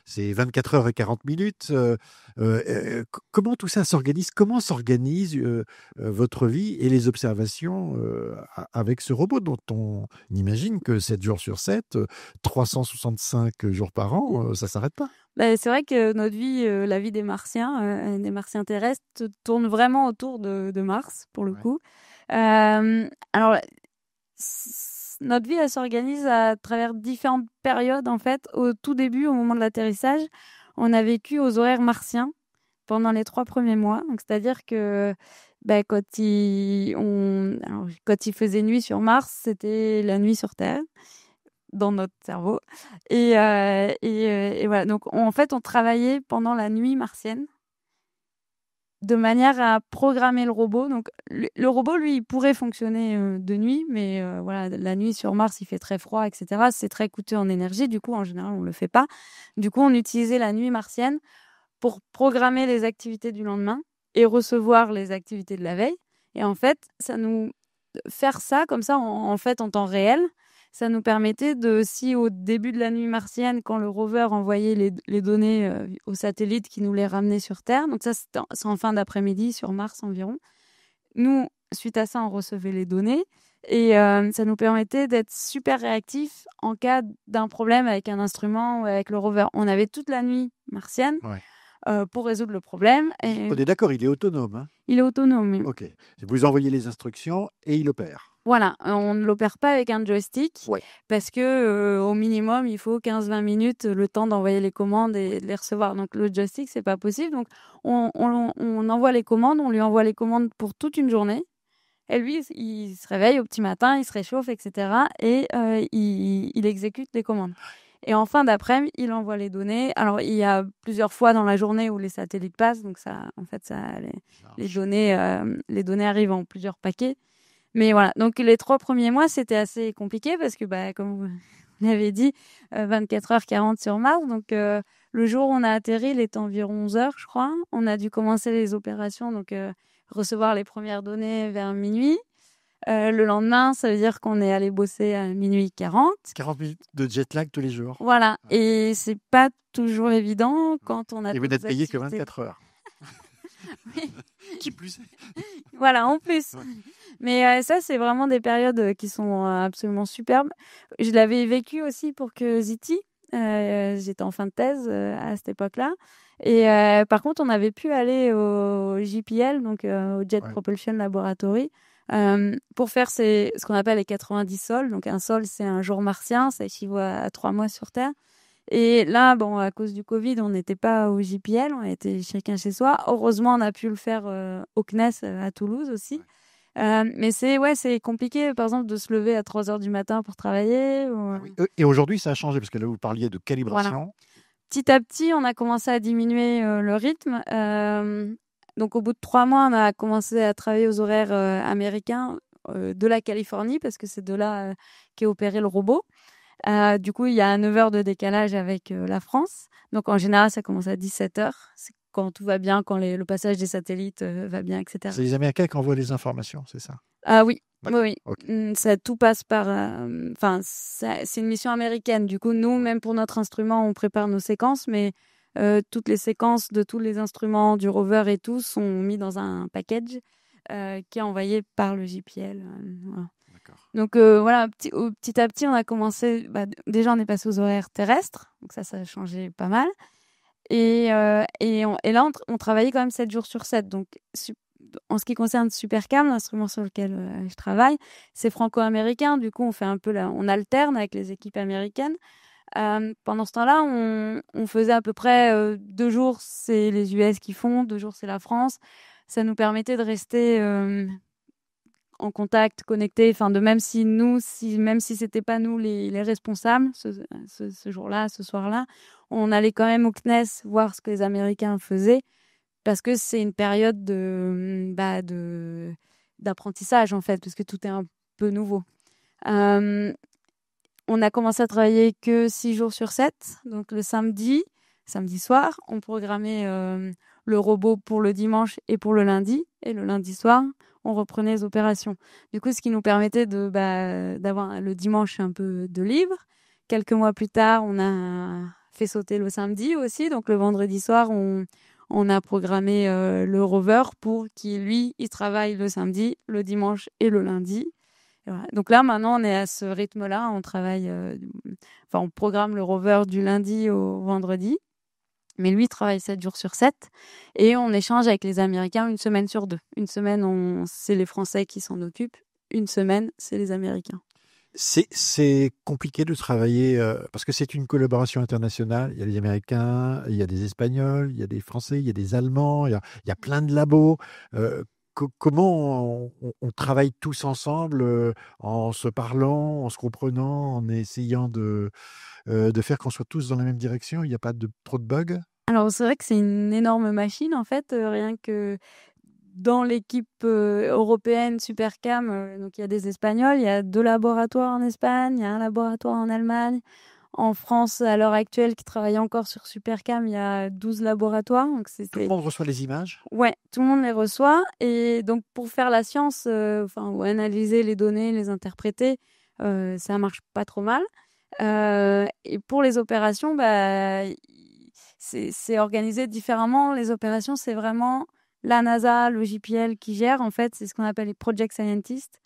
c'est 24 heures et 40 minutes. Comment tout ça s'organise? Comment s'organise votre vie et les observations avec ce robot dont on imagine que 7 jours sur 7, 365 jours par an, ça ne s'arrête pas? Bah, c'est vrai que notre vie, la vie des Martiens terrestres, tourne vraiment autour de Mars, pour le coup. Alors, notre vie, elle s'organise à travers différentes périodes. En fait, au tout début, au moment de l'atterrissage, on a vécu aux horaires martiens pendant les 3 premiers mois. Donc, c'est-à-dire que quand il faisait nuit sur Mars, c'était la nuit sur Terre, dans notre cerveau. Et voilà. Donc, en fait, on travaillait pendant la nuit martienne, de manière à programmer le robot. Donc, le robot, lui, il pourrait fonctionner de nuit, mais voilà, la nuit sur Mars, il fait très froid, etc. C'est très coûteux en énergie. Du coup, en général, on le fait pas. Du coup, on utilisait la nuit martienne pour programmer les activités du lendemain et recevoir les activités de la veille. Et en fait, faire ça comme ça, en temps réel, ça nous permettait si au début de la nuit martienne, quand le rover envoyait les données au satellite qui nous les ramenait sur Terre, donc ça c'est en fin d'après-midi sur Mars environ, nous, suite à ça, on recevait les données et ça nous permettait d'être super réactifs en cas d'un problème avec un instrument ou avec le rover. On avait toute la nuit martienne pour résoudre le problème. On est d'accord, il est autonome. Hein? Il est autonome, oui. Ok. Vous envoyez les instructions et il opère. Voilà, on ne l'opère pas avec un joystick parce que au minimum, il faut 15-20 minutes le temps d'envoyer les commandes et de les recevoir. Donc le joystick, c'est pas possible. Donc on envoie les commandes, on lui envoie les commandes pour toute une journée. Et lui, il se réveille au petit matin, il se réchauffe, etc. Et il exécute les commandes. Et en fin d'après-midi, il envoie les données. Alors, il y a plusieurs fois dans la journée où les satellites passent. Donc, les données arrivent en plusieurs paquets. Mais voilà. Donc, les 3 premiers mois, c'était assez compliqué parce que, comme vous l'avez dit, 24 heures 40 sur Mars. Donc, le jour où on a atterri, il était environ 11 heures, je crois. On a dû commencer les opérations, donc recevoir les premières données vers minuit. Le lendemain, ça veut dire qu'on est allé bosser à minuit 40. 40 minutes de jet lag tous les jours. Voilà. Et c'est pas toujours évident quand on a. Et vous n'êtes payé que 24 heures. Oui. Qui plus est. Voilà, en plus. Ouais. Mais ça, c'est vraiment des périodes qui sont absolument superbes. Je l'avais vécu aussi pour Curiosity. J'étais en fin de thèse à cette époque-là. Et par contre, on avait pu aller au JPL, donc au Jet Propulsion Laboratory, pour faire ce qu'on appelle les 90 sols. Donc un sol, c'est un jour martien, ça équivaut à 3 mois sur Terre. Et là, à cause du Covid, on n'était pas au JPL, on était chacun chez soi. Heureusement, on a pu le faire au CNES à Toulouse aussi. Mais c'est compliqué, par exemple, de se lever à 3 heures du matin pour travailler. Et aujourd'hui, ça a changé, parce que là, vous parliez de calibration. Voilà. Petit à petit, on a commencé à diminuer le rythme. Donc, au bout de 3 mois, on a commencé à travailler aux horaires américains de la Californie, parce que c'est de là qu'est opéré le robot. Du coup, il y a 9 heures de décalage avec la France. Donc, en général, ça commence à 17 heures. C'est quand tout va bien, quand le passage des satellites va bien, etc. C'est les Américains qui envoient les informations, c'est ça? Ah oui. Oui. Okay. Ça tout passe par. C'est une mission américaine. Du coup, nous, même pour notre instrument, on prépare nos séquences, mais toutes les séquences de tous les instruments du rover et tout sont mis dans un package qui est envoyé par le JPL. Voilà. Donc petit à petit, on a commencé. Déjà, on est passé aux horaires terrestres, donc ça a changé pas mal. Et là, on travaillait quand même 7 jours sur 7. Donc, en ce qui concerne Supercam, l'instrument sur lequel je travaille, c'est franco-américain. Du coup, on fait un peu on alterne avec les équipes américaines. Pendant ce temps-là, on faisait à peu près 2 jours, c'est les US qui font, 2 jours, c'est la France. Ça nous permettait de rester en contact, connecté, enfin de même si c'était pas nous les responsables ce jour-là, ce soir-là, on allait quand même au CNES voir ce que les Américains faisaient parce que c'est une période d'apprentissage en fait parce que tout est un peu nouveau. On a commencé à travailler que 6 jours sur 7, donc le samedi soir, on programmait le robot pour le dimanche et pour le lundi, et le lundi soir, on reprenait les opérations. Du coup, ce qui nous permettait d'avoir le dimanche un peu de libre. Quelques mois plus tard, on a fait sauter le samedi aussi, donc le vendredi soir, on a programmé le rover pour qu'il, lui, il travaille le samedi, le dimanche et le lundi. Voilà. Donc là, maintenant, on est à ce rythme-là. On travaille, on programme le rover du lundi au vendredi. Mais lui, il travaille 7 jours sur 7. Et on échange avec les Américains une semaine sur 2. Une semaine, c'est les Français qui s'en occupent. Une semaine, c'est les Américains. C'est compliqué de travailler parce que c'est une collaboration internationale. Il y a les Américains, il y a des Espagnols, il y a des Français, il y a des Allemands, il y a plein de labos. Comment on travaille tous ensemble en se parlant, en se comprenant, en essayant de faire qu'on soit tous dans la même direction? Il n'y a pas trop de bugs? Alors, c'est vrai que c'est une énorme machine, en fait, rien que dans l'équipe européenne Supercam, donc il y a des Espagnols, il y a 2 laboratoires en Espagne, il y a un laboratoire en Allemagne. En France, à l'heure actuelle, qui travaille encore sur Supercam, il y a 12 laboratoires. Donc Tout le monde reçoit les images? Ouais, tout le monde les reçoit. Et donc, pour faire la science, ou analyser les données, les interpréter, ça marche pas trop mal. Et pour les opérations, c'est organisé différemment. Les opérations, c'est vraiment la NASA, le JPL qui gère. En fait, c'est ce qu'on appelle les project scientists.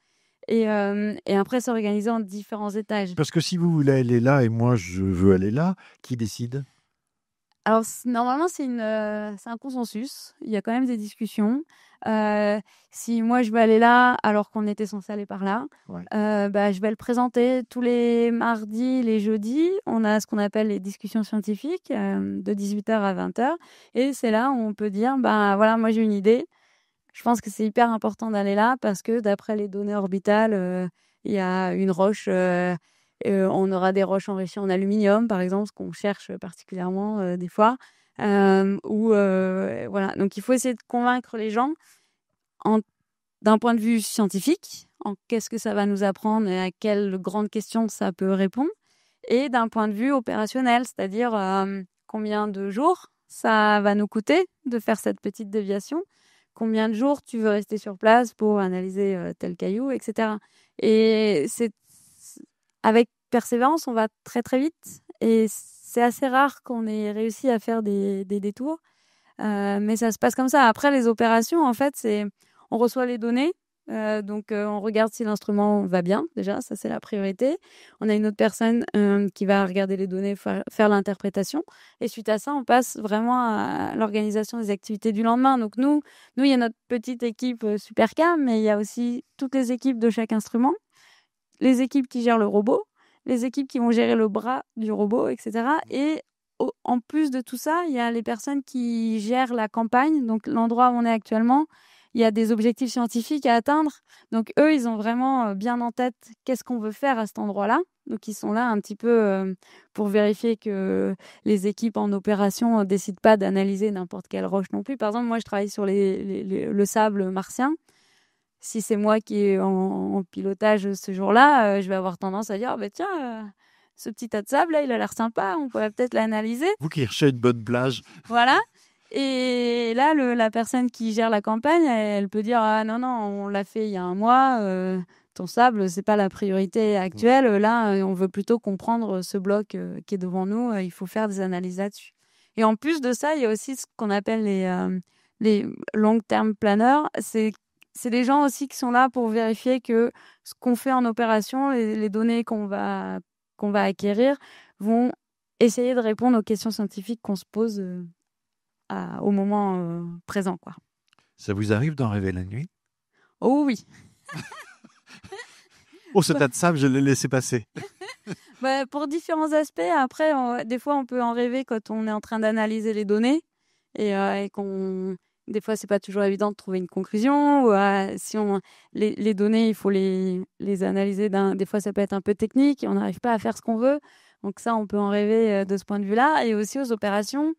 Et après, c'est organisé en différents étages. Parce que si vous voulez aller là et moi je veux aller là, qui décide? Alors, normalement, c'est un consensus. Il y a quand même des discussions. Si moi, je veux aller là, alors qu'on était censé aller par là, Ouais. je vais le présenter tous les mardis, les jeudis. On a ce qu'on appelle les discussions scientifiques de 18h à 20h. Et c'est là où on peut dire, voilà, moi, j'ai une idée. Je pense que c'est hyper important d'aller là parce que d'après les données orbitales, il y a une roche... on aura des roches enrichies en aluminium, par exemple, ce qu'on cherche particulièrement des fois. Voilà. Donc, il faut essayer de convaincre les gens d'un point de vue scientifique, en qu'est-ce que ça va nous apprendre et à quelles grandes questions ça peut répondre, et d'un point de vue opérationnel, c'est-à-dire combien de jours ça va nous coûter de faire cette petite déviation, combien de jours tu veux rester sur place pour analyser tel caillou, etc. Et avec persévérance, on va très très vite. Et c'est assez rare qu'on ait réussi à faire des détours. Mais ça se passe comme ça. Après, les opérations, en fait, on reçoit les données. On regarde si l'instrument va bien, déjà, ça c'est la priorité. On a une autre personne qui va regarder les données, faire l'interprétation. Et suite à ça, on passe vraiment à l'organisation des activités du lendemain. Donc nous, il y a notre petite équipe Supercam, mais il y a aussi toutes les équipes de chaque instrument, les équipes qui gèrent le robot, les équipes qui vont gérer le bras du robot, etc. Et en plus de tout ça, il y a les personnes qui gèrent la campagne, donc l'endroit où on est actuellement. Il y a des objectifs scientifiques à atteindre. Donc, eux, ils ont vraiment bien en tête qu'est-ce qu'on veut faire à cet endroit-là. Donc, ils sont là un petit peu pour vérifier que les équipes en opération ne décident pas d'analyser n'importe quelle roche non plus. Par exemple, moi, je travaille sur le sable martien. Si c'est moi qui est en pilotage ce jour-là, je vais avoir tendance à dire, tiens, ce petit tas de sable, là, il a l'air sympa, on pourrait peut-être l'analyser. Vous qui cherchez une bonne plage. Voilà. Et là, la personne qui gère la campagne, elle peut dire, ah non, on l'a fait il y a un mois, ton sable, c'est pas la priorité actuelle. Là, on veut plutôt comprendre ce bloc qui est devant nous, il faut faire des analyses là-dessus. Et en plus de ça, il y a aussi ce qu'on appelle les long-term planners. C'est des gens aussi qui sont là pour vérifier que ce qu'on fait en opération, les données qu'on va acquérir, vont essayer de répondre aux questions scientifiques qu'on se pose au moment présent, quoi. Ça vous arrive d'en rêver la nuit? Oh oui. Oh, ce tas de sable, je l'ai laissé passer. Pour différents aspects. Après, des fois, on peut en rêver quand on est en train d'analyser les données et qu'on. Des fois, c'est pas toujours évident de trouver une conclusion. Ou, si les données, il faut les analyser. Des fois, ça peut être un peu technique et on n'arrive pas à faire ce qu'on veut. Donc ça, on peut en rêver de ce point de vue-là. Et aussi aux opérations,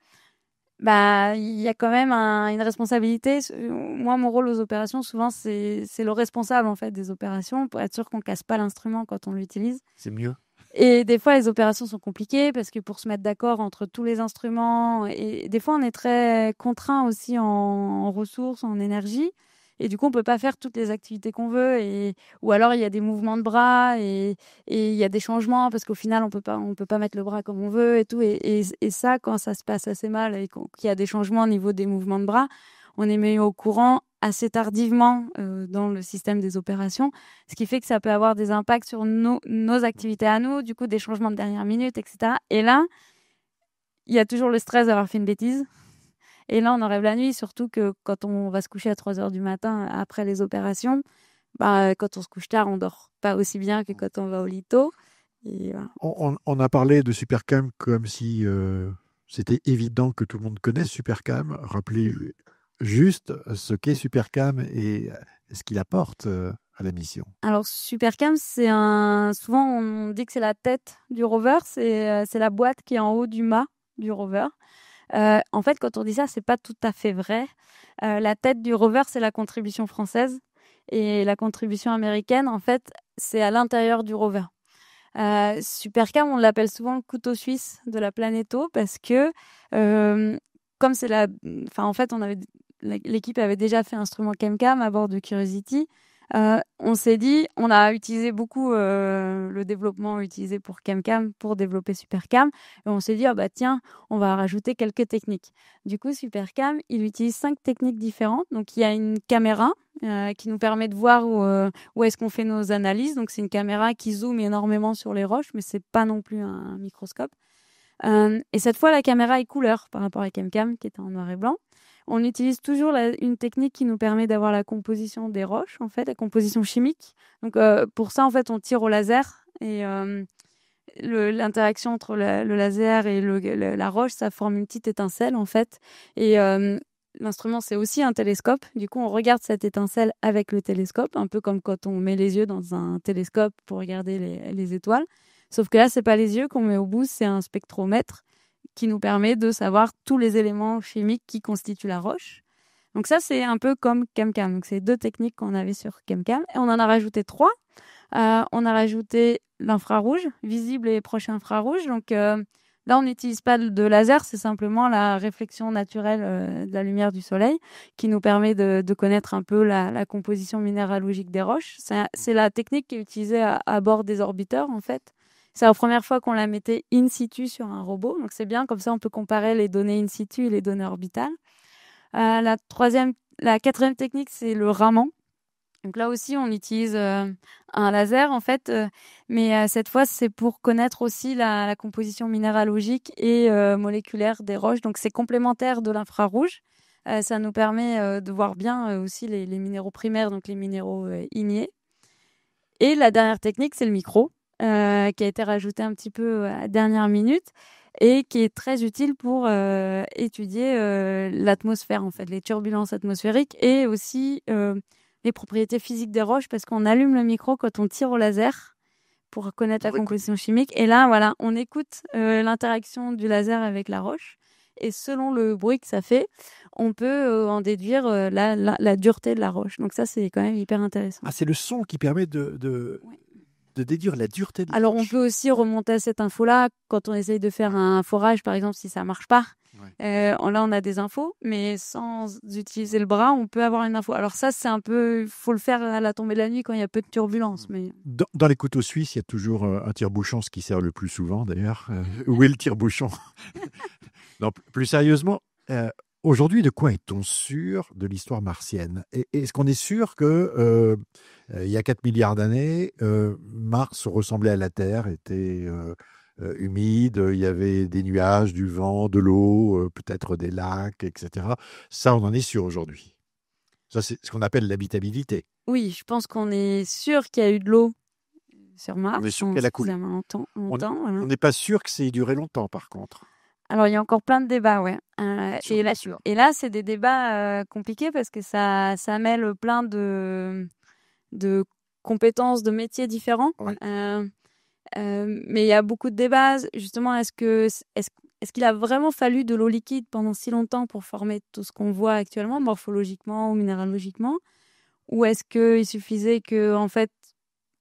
il y a quand même une responsabilité. Moi, mon rôle aux opérations, souvent, c'est le responsable en fait des opérations pour être sûr qu'on casse pas l'instrument quand on l'utilise. C'est mieux. Et des fois, les opérations sont compliquées parce que pour se mettre d'accord entre tous les instruments, et des fois, on est très contraint aussi en ressources, en énergie. Et du coup, on peut pas faire toutes les activités qu'on veut. Ou alors, il y a des mouvements de bras et il y a des changements parce qu'au final, on peut pas mettre le bras comme on veut et tout. Et ça, quand ça se passe assez mal et qu'il y a des changements au niveau des mouvements de bras, on est mis au courant assez tardivement dans le système des opérations, ce qui fait que ça peut avoir des impacts sur nos activités à nous, du coup des changements de dernière minute, etc. Et là, il y a toujours le stress d'avoir fait une bêtise. Et là, on en rêve la nuit, surtout que quand on va se coucher à 3 heures du matin après les opérations, quand on se couche tard, on dort pas aussi bien que quand on va au lit tôt. Et voilà. On a parlé de Supercam comme si c'était évident que tout le monde connaisse Supercam. Rappelez juste ce qu'est Supercam et ce qu'il apporte à la mission. Alors, Supercam, souvent on dit que c'est la tête du rover, c'est la boîte qui est en haut du mât du rover. En fait, quand on dit ça, c'est pas tout à fait vrai. La tête du rover, c'est la contribution française et la contribution américaine, en fait, c'est à l'intérieur du rover. Supercam, on l'appelle souvent le couteau suisse de la Planéto parce que comme en fait, l'équipe avait déjà fait instrument ChemCam à bord de Curiosity. On s'est dit, on a utilisé beaucoup le développement utilisé pour ChemCam pour développer Supercam. Et on s'est dit, tiens, on va rajouter quelques techniques. Du coup, Supercam, il utilise 5 techniques différentes. Donc, il y a une caméra qui nous permet de voir où est-ce qu'on fait nos analyses. Donc, c'est une caméra qui zoome énormément sur les roches, mais c'est pas non plus un microscope. Et cette fois, la caméra est couleur par rapport à ChemCam qui était en noir et blanc. On utilise toujours une technique qui nous permet d'avoir la composition des roches, en fait, la composition chimique. Donc, pour ça, en fait, on tire au laser et l'interaction entre le laser et la roche, ça forme une petite étincelle, en fait. Et l'instrument, c'est aussi un télescope. Du coup, on regarde cette étincelle avec le télescope, un peu comme quand on met les yeux dans un télescope pour regarder les étoiles. Sauf que là, c'est pas les yeux qu'on met au bout, c'est un spectromètre qui nous permet de savoir tous les éléments chimiques qui constituent la roche. Donc ça, c'est un peu comme ChemCam. Donc c'est 2 techniques qu'on avait sur ChemCam. Et on en a rajouté 3. On a rajouté l'infrarouge, visible et proche infrarouge. Donc là, on n'utilise pas de laser, c'est simplement la réflexion naturelle de la lumière du soleil qui nous permet de connaître un peu la composition minéralogique des roches. C'est la technique qui est utilisée à bord des orbiteurs, en fait. C'est la première fois qu'on la mettait in situ sur un robot. Donc, c'est bien. Comme ça, on peut comparer les données in situ et les données orbitales. La 4e technique, c'est le raman. Donc là aussi, on utilise un laser, en fait. Mais cette fois, c'est pour connaître aussi la composition minéralogique et moléculaire des roches. Donc, c'est complémentaire de l'infrarouge. Ça nous permet de voir bien aussi les minéraux primaires, donc les minéraux ignés. Et la dernière technique, c'est le micro. Qui a été rajouté un petit peu à la dernière minute et qui est très utile pour étudier l'atmosphère, en fait, les turbulences atmosphériques et aussi les propriétés physiques des roches parce qu'on allume le micro quand on tire au laser pour connaître la composition chimique. Et là, voilà, on écoute l'interaction du laser avec la roche et selon le bruit que ça fait, on peut en déduire la dureté de la roche. Donc ça, c'est quand même hyper intéressant. Ah, c'est le son qui permet de déduire la dureté de la Alors, roche. on peut aussi remonter à cette info-là quand on essaye de faire un forage, par exemple, si ça marche pas. Ouais. Là, on a des infos, mais sans utiliser le bras, on peut avoir une info. Alors ça, c'est un peu... Il faut le faire à la tombée de la nuit quand il y a peu de turbulence. Mais... Dans les couteaux suisses, il y a toujours un tire-bouchon, ce qui sert le plus souvent, d'ailleurs. Où est le tire-bouchon? Non, plus sérieusement, aujourd'hui, de quoi est-on sûr de l'histoire martienne? Est-ce qu'on est sûr que il y a 4 milliards d'années, Mars ressemblait à la Terre, était humide, il y avait des nuages, du vent, de l'eau, peut-être des lacs, etc. Ça, on en est sûr aujourd'hui. Ça, c'est ce qu'on appelle l'habitabilité. Oui, je pense qu'on est sûr qu'il y a eu de l'eau sur Mars. On est sûr qu'elle a coulé. Longtemps, On voilà. n'est pas sûr que ça ait duré longtemps, par contre. Alors, il y a encore plein de débats, ouais. Sûr. Et là, c'est des débats compliqués parce que ça mêle plein de compétences, de métiers différents. Ouais. Mais il y a beaucoup de débats. Justement, est-ce qu'il a vraiment fallu de l'eau liquide pendant si longtemps pour former tout ce qu'on voit actuellement, morphologiquement ou minéralogiquement? Ou est-ce qu'il suffisait que, en fait,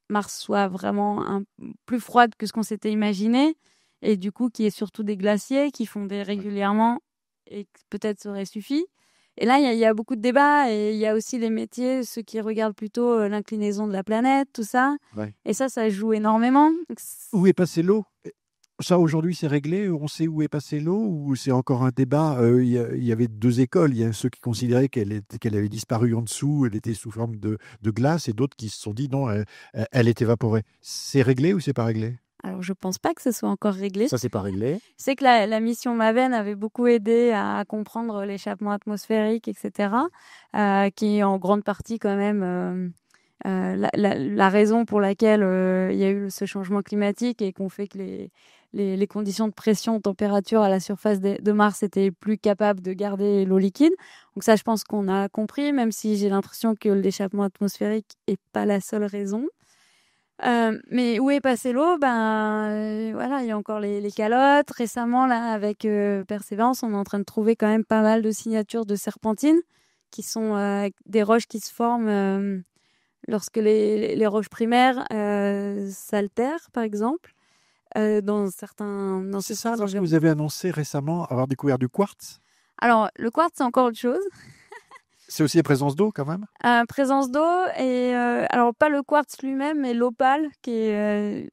Mars soit vraiment plus froide que ce qu'on s'était imaginé, et du coup, qu'il y ait surtout des glaciers qui fondaient régulièrement, et que peut-être ça aurait suffi? Et là, il y a beaucoup de débats, et il y a aussi les métiers, ceux qui regardent plutôt l'inclinaison de la planète, tout ça. Ouais. Et ça joue énormément. Où est passée l'eau? Ça, aujourd'hui, c'est réglé? On sait où est passée l'eau ou c'est encore un débat? Il y avait deux écoles. Il y a ceux qui considéraient qu'elle avait disparu en dessous, elle était sous forme de glace, et d'autres qui se sont dit non, elle est évaporée. C'est réglé ou c'est pas réglé? Alors, je pense pas que ce soit encore réglé. Ça, c'est pas réglé. C'est que la mission MAVEN avait beaucoup aidé à comprendre l'échappement atmosphérique, etc., qui est en grande partie quand même la raison pour laquelle il y a eu ce changement climatique et qu'on fait que les conditions de pression, température à la surface de Mars étaient plus capables de garder l'eau liquide. Donc ça, je pense qu'on a compris, même si j'ai l'impression que l'échappement atmosphérique n'est pas la seule raison. Mais où est passée l'eau? Voilà, il y a encore les calottes. Récemment, là, avec Persévérance, on est en train de trouver quand même pas mal de signatures de serpentines, qui sont des roches qui se forment lorsque les roches primaires s'altèrent, par exemple, dans certains... C'est ça, lorsque vous avez annoncé récemment avoir découvert du quartz? Alors, le quartz, c'est encore autre chose. C'est aussi la présence d'eau, quand même? Présence d'eau, et alors pas le quartz lui-même, mais l'opale, qui est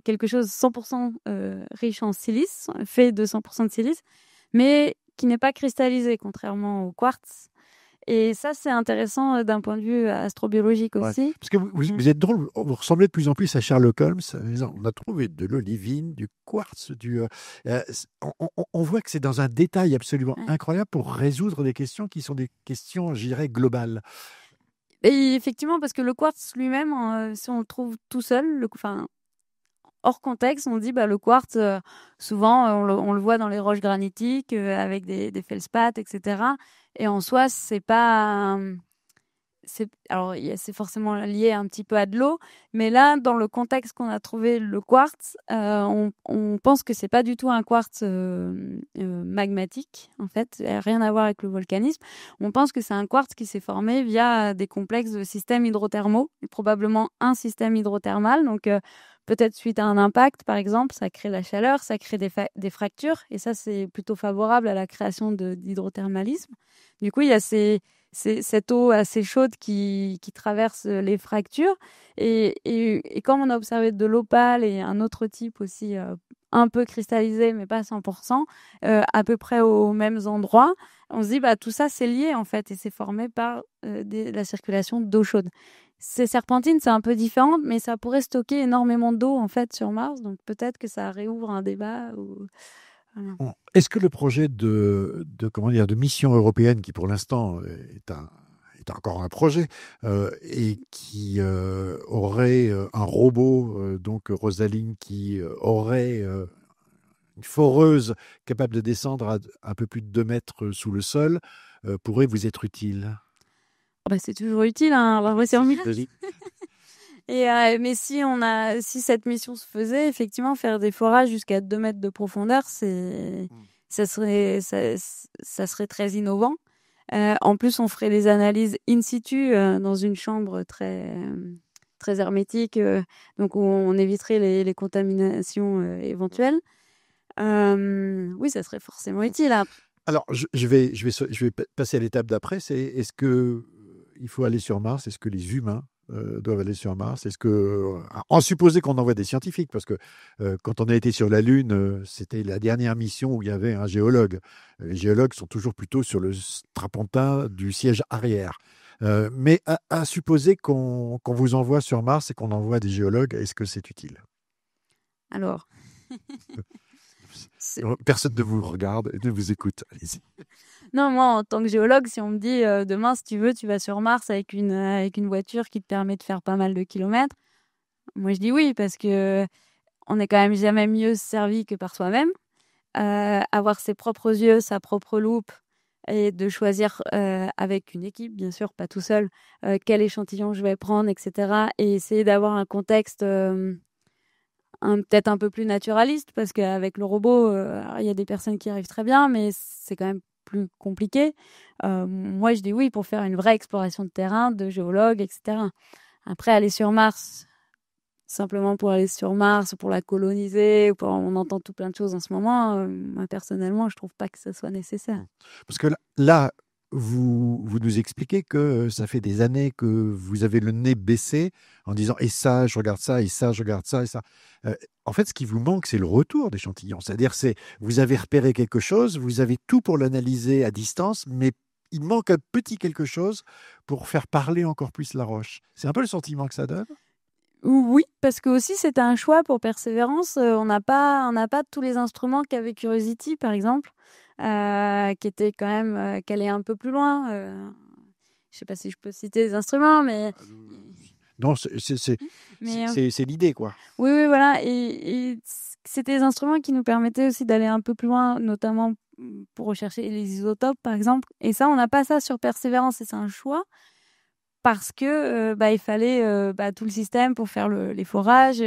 quelque chose 100% riche en silice, fait de 100% de silice, mais qui n'est pas cristallisé, contrairement au quartz. Et ça, c'est intéressant d'un point de vue astrobiologique aussi. Ouais. Parce que vous êtes drôle, vous ressemblez de plus en plus à Sherlock Holmes. On a trouvé de l'olivine, du quartz, on voit que c'est dans un détail absolument incroyable pour résoudre des questions qui sont des questions, je dirais, globales. Et effectivement, parce que le quartz lui-même, si on le trouve tout seul, hors contexte, on dit le quartz, souvent on le voit dans les roches granitiques avec des feldspaths, etc. Et en soi, c'est pas. Alors, c'est forcément lié un petit peu à de l'eau, mais là, dans le contexte qu'on a trouvé le quartz, on pense que c'est pas du tout un quartz magmatique, en fait, il n'a rien à voir avec le volcanisme. On pense que c'est un quartz qui s'est formé via des complexes de systèmes hydrothermaux, et probablement un système hydrothermal, donc peut-être suite à un impact, par exemple, ça crée la chaleur, ça crée des fractures, et ça, c'est plutôt favorable à la création d'hydrothermalisme. Du coup, il y a cette eau assez chaude qui traverse les fractures. Et comme on a observé de l'opale et un autre type aussi un peu cristallisé, mais pas 100%, à peu près aux mêmes endroits, on se dit tout ça, c'est lié en fait, et c'est formé par la circulation d'eau chaude. Ces serpentines, c'est un peu différent, mais ça pourrait stocker énormément d'eau en fait sur Mars, donc peut-être que ça réouvre un débat. Voilà. Est-ce que le projet de mission européenne, qui pour l'instant est encore un projet, et qui aurait un robot, donc Rosaline, qui aurait une foreuse capable de descendre à un peu plus de 2 mètres sous le sol, pourrait vous être utile? C'est toujours utile, hein, la recherche. Mais si cette mission se faisait, effectivement, faire des forages jusqu'à 2 mètres de profondeur, ça serait très innovant. En plus, on ferait des analyses in situ dans une chambre très, très hermétique, donc on éviterait les contaminations éventuelles. Oui, ça serait forcément utile. Alors, je vais passer à l'étape d'après. Est-ce que il faut aller sur Mars? Est-ce que les humains doivent aller sur Mars? Est-ce que, en supposé qu'on envoie des scientifiques, parce que quand on a été sur la Lune, c'était la dernière mission où il y avait un géologue. Les géologues sont toujours plutôt sur le strapontin du siège arrière. Mais à supposer qu'on vous envoie sur Mars et qu'on envoie des géologues, est-ce que c'est utile? Alors, Personne ne vous regarde et ne vous écoute. Allez-y. Non, moi, en tant que géologue, si on me dit demain, si tu veux, tu vas sur Mars avec une voiture qui te permet de faire pas mal de kilomètres, moi je dis oui, parce que on n'est quand même jamais mieux servi que par soi-même. Avoir ses propres yeux, sa propre loupe, et de choisir avec une équipe, bien sûr, pas tout seul, quel échantillon je vais prendre, etc. Et essayer d'avoir un contexte peut-être un peu plus naturaliste, parce qu'avec le robot, il y a des personnes qui arrivent très bien, mais c'est quand même plus compliqué. Moi, je dis oui pour faire une vraie exploration de terrain, de géologue, etc. Après, aller sur Mars, simplement pour aller sur Mars, pour la coloniser, on entend tout plein de choses en ce moment. Moi, personnellement, je trouve pas que ça soit nécessaire. Parce que là vous nous expliquez que ça fait des années que vous avez le nez baissé en disant et ça, je regarde ça, et ça, je regarde ça, et ça. En fait, ce qui vous manque, c'est le retour d'échantillons. C'est-à-dire, vous avez repéré quelque chose, vous avez tout pour l'analyser à distance, mais il manque un petit quelque chose pour faire parler encore plus la roche. C'est un peu le sentiment que ça donne. Oui, parce que aussi c'était un choix pour Persévérance. On n'a pas tous les instruments qu'avait Curiosity, par exemple, qui était quand même qu'elle est un peu plus loin. Je sais pas si je peux citer des instruments, mais Non, mais c'est l'idée, quoi. oui, voilà. Et c'était des instruments qui nous permettaient aussi d'aller un peu plus loin, notamment pour rechercher les isotopes, par exemple. Et ça, on n'a pas ça sur Persévérance, et c'est un choix. Parce que il fallait tout le système pour faire les forages,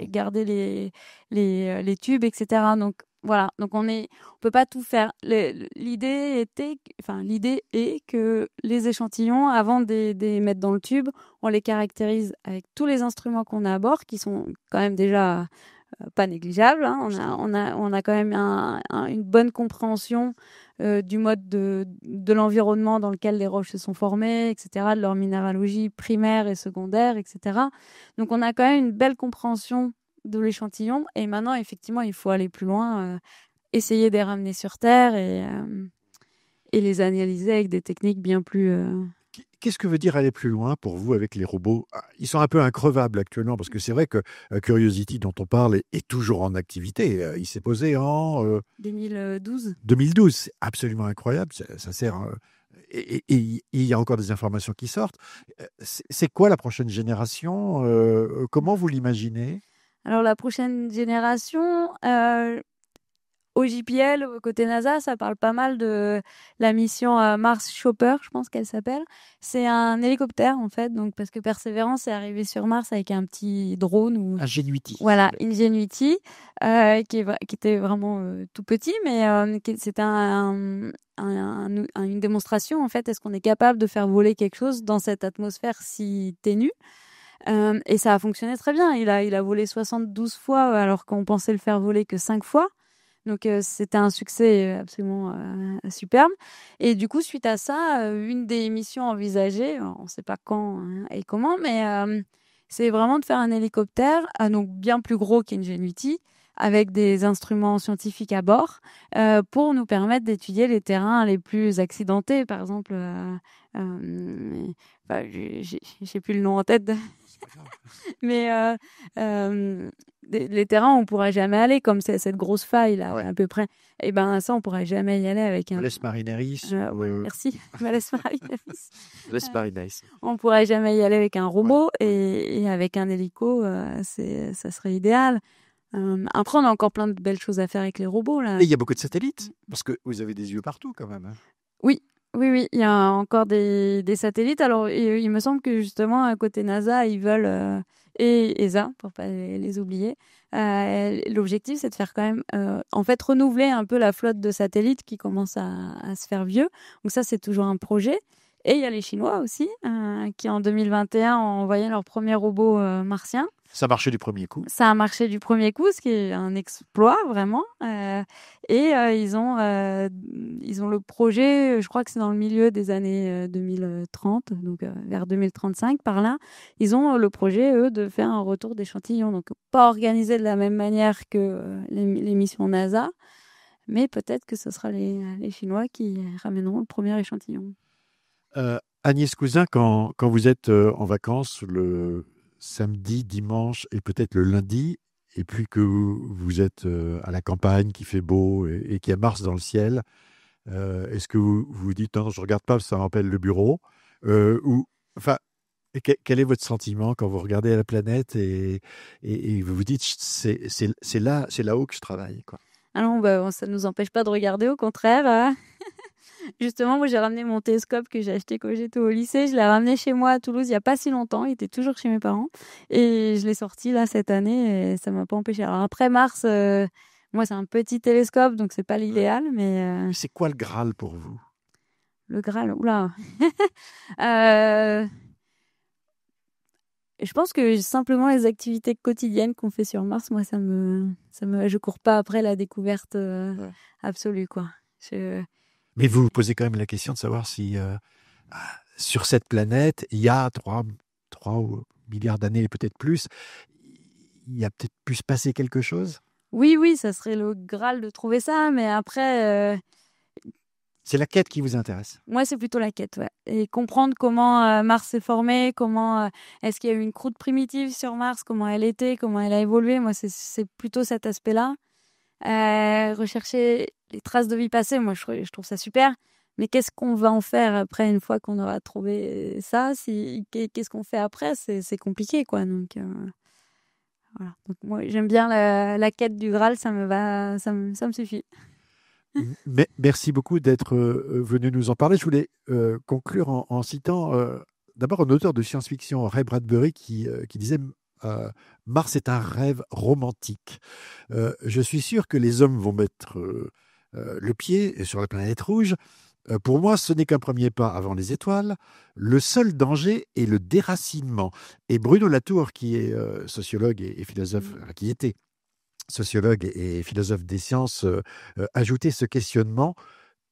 garder les tubes, etc. Donc voilà, donc on peut pas tout faire. L'idée est que les échantillons, avant de les mettre dans le tube, on les caractérise avec tous les instruments qu'on a à bord, qui sont quand même déjà pas négligeables. Hein. On a quand même une bonne compréhension du mode de l'environnement dans lequel les roches se sont formées, etc., de leur minéralogie primaire et secondaire, etc. Donc on a quand même une belle compréhension de l'échantillon. Et maintenant, effectivement, il faut aller plus loin, essayer de les ramener sur Terre et les analyser avec des techniques bien plus... Qu'est-ce que veut dire aller plus loin pour vous avec les robots? Ils sont un peu increvables actuellement, parce que c'est vrai que Curiosity, dont on parle, est toujours en activité. Il s'est posé en 2012. 2012. C'est absolument incroyable. Ça sert. Et il y a encore des informations qui sortent. C'est quoi la prochaine génération? Comment vous l'imaginez? Alors, la prochaine génération, au JPL, côté NASA, ça parle pas mal de la mission Mars Chopper, je pense qu'elle s'appelle. C'est un hélicoptère, en fait, donc parce que Perseverance est arrivé sur Mars avec un petit drone. Ingenuity. Voilà, Ingenuity, qui était vraiment tout petit, mais c'était une démonstration, en fait. Est-ce qu'on est capable de faire voler quelque chose dans cette atmosphère si ténue? Et ça a fonctionné très bien. Il a volé 72 fois, alors qu'on pensait le faire voler que 5 fois. Donc, c'était un succès absolument superbe. Et du coup, suite à ça, une des missions envisagées, on ne sait pas quand et comment, mais c'est vraiment de faire un hélicoptère, donc bien plus gros qu'Ingenuity, avec des instruments scientifiques à bord, pour nous permettre d'étudier les terrains les plus accidentés. Par exemple, j'ai plus le nom en tête, mais les terrains où on pourra jamais aller, comme cette grosse faille là, à peu près. Et ben ça, on pourra jamais y aller avec un. Valles Marineris. Merci, Valles Marineris. Valles Marineris. On pourrait jamais y aller avec un robot, et avec un hélico, ça serait idéal. Après, on a encore plein de belles choses à faire avec les robots là. Et il y a beaucoup de satellites, parce que vous avez des yeux partout quand même. Oui, il y a encore des satellites. Alors, il me semble que justement, à côté NASA, ils veulent, et ESA, pour pas les oublier, l'objectif, c'est de faire quand même, en fait, renouveler un peu la flotte de satellites qui commence à se faire vieux. Donc ça, c'est toujours un projet. Et il y a les Chinois aussi, qui en 2021 ont envoyé leur premier robot martien. Ça a marché du premier coup. Ça a marché du premier coup, ce qui est un exploit vraiment. Ils ont le projet, je crois que c'est dans le milieu des années 2030, donc vers 2035 par là. Ils ont le projet, eux, de faire un retour d'échantillons. Donc pas organisé de la même manière que les missions NASA, mais peut-être que ce sera les Chinois qui ramèneront le premier échantillon. Agnès Cousin, quand vous êtes en vacances le samedi, dimanche et peut-être le lundi, et plus que vous êtes à la campagne, qu'il fait beau et qu'il y a Mars dans le ciel, est-ce que vous vous dites non, je regarde pas, ça m'appelle le bureau, ou enfin, quel est votre sentiment quand vous regardez la planète et vous vous dites c'est là-haut que je travaille, quoi. Ah non, bah, ça ne nous empêche pas de regarder, au contraire. Justement, moi, j'ai ramené mon télescope que j'ai acheté quand j'étais au lycée. Je l'ai ramené chez moi à Toulouse il n'y a pas si longtemps. Il était toujours chez mes parents. Et je l'ai sorti là cette année et ça ne m'a pas empêché. Alors après Mars, moi, c'est un petit télescope, donc c'est pas l'idéal. Mais C'est quoi le Graal pour vous? le Graal, oula. euh, Je pense que simplement les activités quotidiennes qu'on fait sur Mars, moi, je cours pas après la découverte absolue, quoi. Mais vous vous posez quand même la question de savoir si sur cette planète, il y a 3 milliards d'années et peut-être plus, il y a peut-être pu se passer quelque chose? Oui, ça serait le Graal de trouver ça, mais après, C'est la quête qui vous intéresse? moi, c'est plutôt la quête, ouais. Et comprendre comment Mars s'est formé, comment est-ce qu'il y a eu une croûte primitive sur Mars, comment elle était, comment elle a évolué. Moi, c'est plutôt cet aspect-là. Rechercher les traces de vie passée, moi, je trouve ça super. Mais qu'est-ce qu'on va en faire après, une fois qu'on aura trouvé ça? Qu'est-ce qu'on fait après? C'est compliqué, quoi. Donc, voilà. Donc, moi, j'aime bien la quête du Graal, ça me va, ça me suffit. Mais merci beaucoup d'être venu nous en parler. Je voulais conclure en citant d'abord un auteur de science-fiction, Ray Bradbury, qui disait Mars est un rêve romantique. Je suis sûr que les hommes vont mettre le pied sur la planète rouge. Pour moi, ce n'est qu'un premier pas avant les étoiles. Le seul danger est le déracinement. Et Bruno Latour, qui est sociologue et philosophe, qui était sociologue et philosophe des sciences, ajoutait ce questionnement: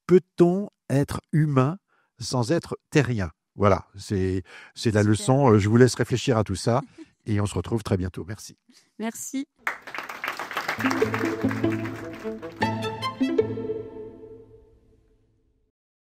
peut-on être humain sans être terrien? Voilà, c'est la Super. leçon. Je vous laisse réfléchir à tout ça et on se retrouve très bientôt. Merci. Merci.